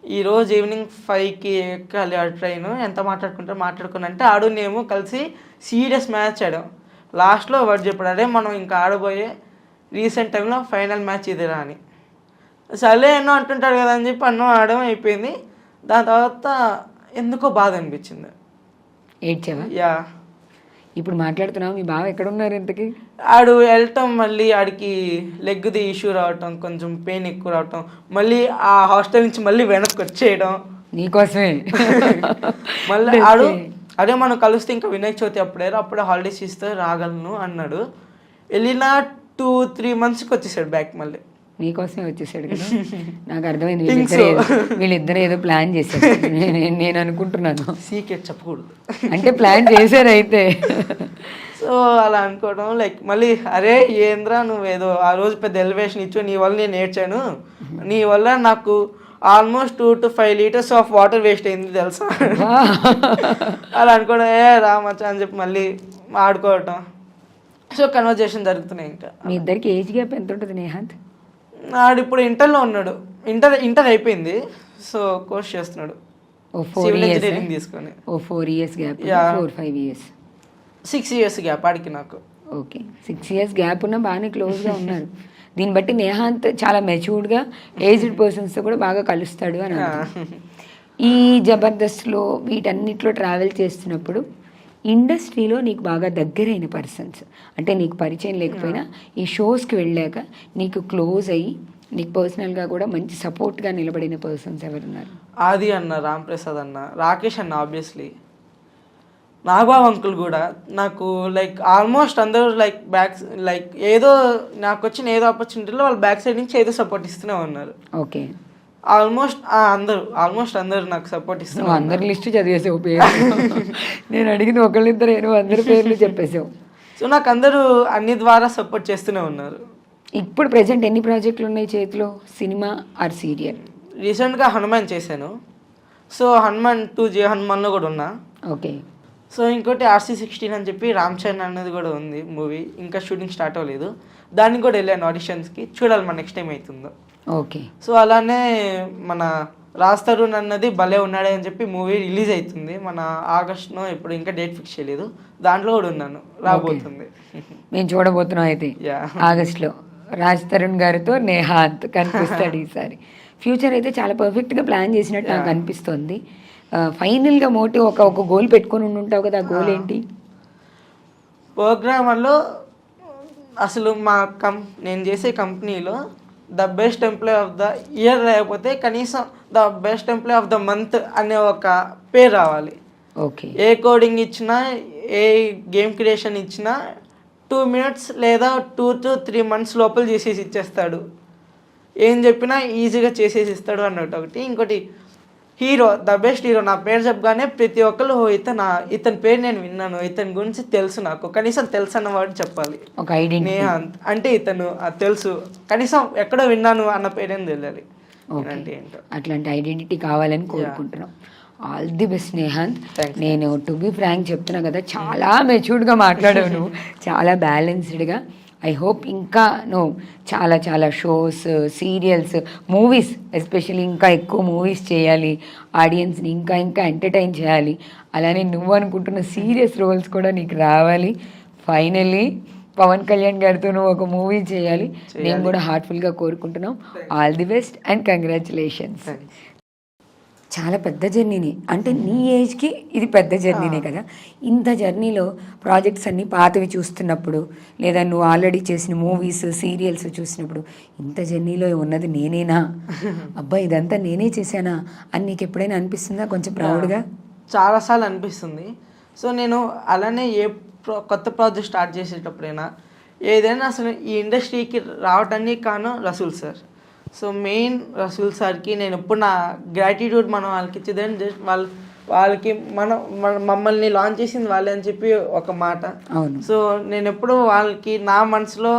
ఈరోజు ఈవినింగ్ 5కి ఎక్కాలి ఆ ట్రైన్, ఎంత మాట్లాడుకున్నంటే ఆడు మేము కలిసి సీరియస్ మ్యాచ్ ఆడాం. లాస్ట్లో వాడు చెప్పాడు, అదే మనం ఇంకా ఆడబోయే రీసెంట్ టైంలో ఫైనల్ మ్యాచ్ ఇదిరా అని. సరే ఎన్నో అంటుంటాడు కదా అని చెప్పి ఆడడం అయిపోయింది. దాని తర్వాత ఎందుకో బాధ అనిపించింది. ఏడ్చావా? ఇప్పుడు మాట్లాడుతున్నావు, మీ బావ ఎక్కడున్నారు ఇంతకి? ఆడు వెళ్ళటం, మళ్ళీ ఆడికి లెగ్ది ఇష్యూ రావటం, కొంచెం పెయిన్ ఎక్కువ రావటం, మళ్ళీ ఆ హాస్టల్ నుంచి మళ్ళీ వెనక్కి వచ్చేయడం నీకోసమే. మళ్ళీ ఆడు అదే మనం కలిస్తే ఇంకా వినాయక చవితి అప్పుడే హాలిడేస్ ఇస్తే రాగలను అన్నాడు. వెళ్ళిన 2-3 monthsకి వచ్చేసాడు బ్యాక్. మళ్ళీ నీకోసమే వచ్చేసాడు కదా. నాకు అర్థమైంది, వీళ్ళిద్దరు ఏదో ప్లాన్ చేశారు. నేను అనుకుంటున్నాను, సీక్రెట్ చెప్పకూడదు అంటే ప్లాన్ చేశారు అయితే. సో అలా అనుకోవడం లైక్ మళ్ళీ అరే ఏంద్రా నువ్వు ఏదో ఆ రోజు పెద్ద ఎలివేషన్ ఇచ్చు నీ వల్ల నేను ఏడ్చాను, నీ వల్ల నాకు almost 2 to 5 liters of water waste అయింది తెలుసా. అలా అనుకోవడం రామచ్చా అని చెప్పి మళ్ళీ ఆడుకోవటం. సో కన్వర్జేషన్ జరుగుతున్నాయి. ఇంకా మీ ఇద్దరికి ఏజ్ గ్యాప్ ఎంత ఉంటుంది నేహాంత్? ఆడు ఇప్పుడు ఇంటర్లో ఉన్నాడు, ఇంటర్ అయిపోయింది. సో కోర్స్ చేస్తున్నాడు సివిల్ ఇంజనీరింగ్ తీసుకొని. 4 years gap, 4-5 years, 6 years gap ఆడికి నాకు. ఓకే, 6 years గ్యాప్ ఉన్నా బాగానే క్లోజ్గా ఉన్నారు. దీన్ని బట్టి నేహాంత్ చాలా మెచ్యూర్డ్గా ఏజ్డ్ పర్సన్స్తో కూడా బాగా కలుస్తాడు అని అర్థం. ఈ జబర్దస్త్లో వీటన్నిటిలో ట్రావెల్ చేస్తున్నప్పుడు ఇండస్ట్రీలో నీకు బాగా దగ్గరైన పర్సన్స్, అంటే నీకు పరిచయం లేకపోయినా ఈ షోస్కి వెళ్ళాక నీకు క్లోజ్ అయ్యి నీకు పర్సనల్గా కూడా మంచి సపోర్ట్గా నిలబడిన పర్సన్స్ ఎవరున్నారు? ఆది అన్న, రామ్ ప్రసాద్ అన్న, రాకేష్ అన్న, ఆబ్వియస్లీ నాగబాబు అంకుల్ కూడా నాకు లైక్ ఆల్మోస్ట్ అందరూ లైక్ ఏదో నాకు వచ్చిన ఏదో ఆపర్చునిటీలో వాళ్ళు బ్యాక్ సైడ్ నుంచి ఏదో సపోర్ట్ ఇస్తూనే ఉన్నారు. ఓకే, ఆల్మోస్ట్ అందరూ నాకు సపోర్ట్ ఇస్తున్నారు. అందరి లిస్ట్ చదివేసావు పేరు. నేను అడిగింది ఒకళ్ళిద్దరు, అందరి పేర్లు చెప్పేసావు. సో నాకు అందరూ అన్ని ద్వారా సపోర్ట్ చేస్తూనే ఉన్నారు. ఇప్పుడు ప్రెసెంట్ ఎన్ని ప్రాజెక్టులు ఉన్నాయి చేతిలో, సినిమా ఆర్ సీరియల్? రీసెంట్గా హనుమాన్ చేశాను. సో హనుమాన్ 2 హనుమాన్లో కూడా ఉన్నా. ఓకే. సో ఇంకోటి RC16 అని చెప్పి రామ్ చరణ్ అనేది కూడా ఉంది మూవీ, ఇంకా షూటింగ్ స్టార్ట్ అవ్వలేదు. దానికి కూడా వెళ్ళాను ఆడిషన్స్కి, చూడాలి మన నెక్స్ట్ టైం అవుతుందో. ఓకే. సో అలానే మన రాజ్ తరుణ్ అన్నది భలే ఉన్నాడే అని చెప్పి మూవీ రిలీజ్ అవుతుంది మన ఆగస్టులో, ఇప్పుడు ఇంకా డేట్ ఫిక్స్ చేయలేదు. దాంట్లో కూడా ఉన్నాను, రాబోతుంది. మేము చూడబోతున్నాం అయితే ఆగస్టులో రాజ్ తరుణ్ గారితో నేహాంత్ కనిపిస్తాడు ఈసారి. ఫ్యూచర్ అయితే చాలా పర్ఫెక్ట్గా ప్లాన్ చేసినట్టు నాకు అనిపిస్తుంది. ఫైనల్గా మోటివ్ ఒక గోల్ పెట్టుకొని ఉంటావు కదా, ఆ గోల్ ఏంటి? ప్రోగ్రామర్లో అసలు నేను చేసే కంపెనీలో the best employee of the year లేకపోతే కనీసం the best employee of the month అనే ఒక పేరు రావాలి. ఓకే. ఏ కోడింగ్ ఇచ్చినా, ఏ గేమ్ క్రియేషన్ ఇచ్చినా 2 minutes లేదా 2 to 3 months లోపల చేసేసి ఇచ్చేస్తాడు. ఏం చెప్పినా ఈజీగా చేసేసి ఇస్తాడు అన్నట్టు ఒకటి. ఇంకోటి హీరో, ద బెస్ట్ హీరో. నా పేరు చెప్పగానే ప్రతి ఒక్కరు ఇతని పేరు నేను విన్నాను, ఇతని గురించి తెలుసు, నాకు కనీసం తెలుసు అన్నవాడు చెప్పాలి. ఒక ఐడెంటిటీ అంటే ఇతను తెలుసు, కనీసం ఎక్కడో విన్నాను అన్న పేరేం తెలియాలి. అట్లాంటి ఐడెంటిటీ కావాలని కోరుకుంటున్నాం. All the best Nehanth. నేను టు బి ఫ్రాంక్ చెప్తున్నా కదా, చాలా మెచ్యూర్డ్గా మాట్లాడావు నువ్వు, చాలా బ్యాలెన్స్డ్గా. ఐ హోప్ ఇంకా నువ్వు చాలా చాలా షోస్, సీరియల్స్, మూవీస్, ఎస్పెషల్లీ ఇంకా ఎక్కువ మూవీస్ చేయాలి, ఆడియన్స్ని ఇంకా ఇంకా ఎంటర్టైన్ చేయాలి. అలానే నువ్వు అనుకుంటున్న సీరియస్ రోల్స్ కూడా నీకు రావాలి. ఫైనల్లీ పవన్ కళ్యాణ్ గారితో నువ్వు ఒక మూవీ చేయాలి, నేను కూడా హార్ట్ఫుల్గా కోరుకుంటున్నాం. All the best and congratulations. చాలా పెద్ద జర్నీని, అంటే నీ ఏజ్కి ఇది పెద్ద జర్నీనే కదా. ఇంత జర్నీలో ప్రాజెక్ట్స్ అన్నీ పాతవి చూస్తున్నప్పుడు, లేదా నువ్వు ఆల్రెడీ చేసిన మూవీస్, సీరియల్స్ చూసినప్పుడు, ఇంత జర్నీలో ఉన్నది నేనేనా, అబ్బా ఇదంతా నేనే చేశానా అని నీకు ఎప్పుడైనా అనిపిస్తుందా కొంచెం ప్రౌడ్గా? చాలాసార్లు అనిపిస్తుంది. సో నేను అలానే కొత్త ప్రాజెక్ట్ స్టార్ట్ చేసేటప్పుడైనా ఏదైనా అసలు ఈ ఇండస్ట్రీకి రావటానికి కారణం Rasool sir. So main Rasool సార్కి నేను ఎప్పుడు నా గ్రాటిట్యూడ్ మనం వాళ్ళకి ఇచ్చేదని జస్ట్ వాళ్ళకి మమ్మల్ని లాంచ్ చేసింది వాళ్ళే అని చెప్పి ఒక మాట. సో నేను ఎప్పుడు వాళ్ళకి నా మనసులో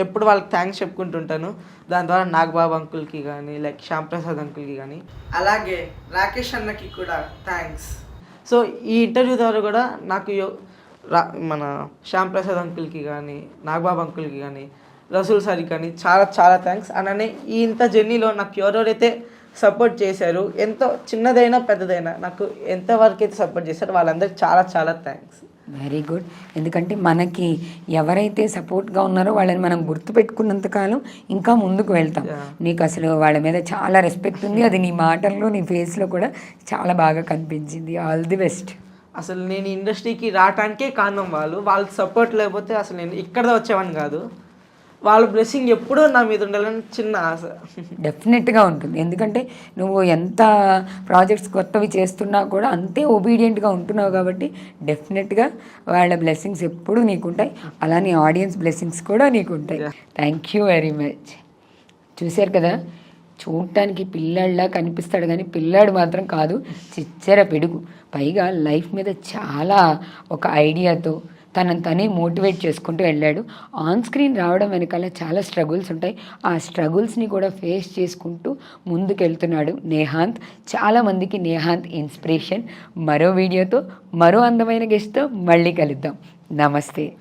ఎప్పుడు వాళ్ళకి థ్యాంక్స్ చెప్పుకుంటుంటాను. దాని ద్వారా నాగబాబు అంకుల్కి కానీ, లైక్ శ్యామ్ ప్రసాద్ అంకుల్కి కానీ, అలాగే రాకేష్ అన్నకి కూడా థ్యాంక్స్. సో ఈ ఇంటర్వ్యూ ద్వారా కూడా నాకు మన శ్యామ్ ప్రసాద్ అంకుల్కి కానీ, నాగబాబు అంకుల్కి కానీ, రసూల్ సార్కి కానీ చాలా చాలా థ్యాంక్స్. అలానే ఈ ఇంత జర్నీలో నాకు ఎవరెవరైతే సపోర్ట్ చేశారు, ఎంతో చిన్నదైనా పెద్దదైనా నాకు ఎంతవరకు అయితే సపోర్ట్ చేశారో వాళ్ళందరికీ చాలా చాలా థ్యాంక్స్. Very good. ఎందుకంటే మనకి ఎవరైతే సపోర్ట్గా ఉన్నారో వాళ్ళని మనం గుర్తుపెట్టుకున్నంతకాలం ఇంకా ముందుకు వెళ్తాం. నీకు అసలు వాళ్ళ మీద చాలా రెస్పెక్ట్ ఉంది, అది నీ మాటల్లో, నీ ఫేస్లో కూడా చాలా బాగా కనిపించింది. All the best. అసలు నేను ఇండస్ట్రీకి రావటానికే కారణం వాళ్ళ సపోర్ట్ లేకపోతే అసలు నేను ఇక్కడ వచ్చేవాడిని కాదు. వాళ్ళ బ్లెస్సింగ్ ఎప్పుడూ నా మీద ఉండాలని చిన్న ఆశ. డెఫినెట్గా ఉంటుంది. ఎందుకంటే నువ్వు ఎంత ప్రాజెక్ట్స్ కొత్తవి చేస్తున్నా కూడా అంతే ఒబీడియంట్గా ఉంటున్నావు కాబట్టి డెఫినెట్గా వాళ్ళ బ్లెస్సింగ్స్ ఎప్పుడూ నీకుంటాయి. అలానే ఆడియన్స్ బ్లెస్సింగ్స్ కూడా నీకుంటాయి. Thank you very much. చూశారు కదా, చూడటానికి పిల్లాడిలా కనిపిస్తాడు కానీ పిల్లాడు మాత్రం కాదు, చిచ్చర పిడుగు. పైగా లైఫ్ మీద చాలా ఒక ఐడియాతో, తనని తనే మోటివేట్ చేసుకుంటూ వెళ్ళాడు. ఆన్ స్క్రీన్ రావడం వెనకాల చాలా స్ట్రగుల్స్ ఉంటాయి. ఆ స్ట్రగుల్స్ని కూడా ఫేస్ చేసుకుంటూ ముందుకెళ్తున్నాడు నేహాంత్. చాలామందికి నేహాంత్ ఇన్స్పిరేషన్. మరో వీడియోతో మరో అందమైన గెస్ట్తో మళ్ళీ కలుద్దాం. నమస్తే.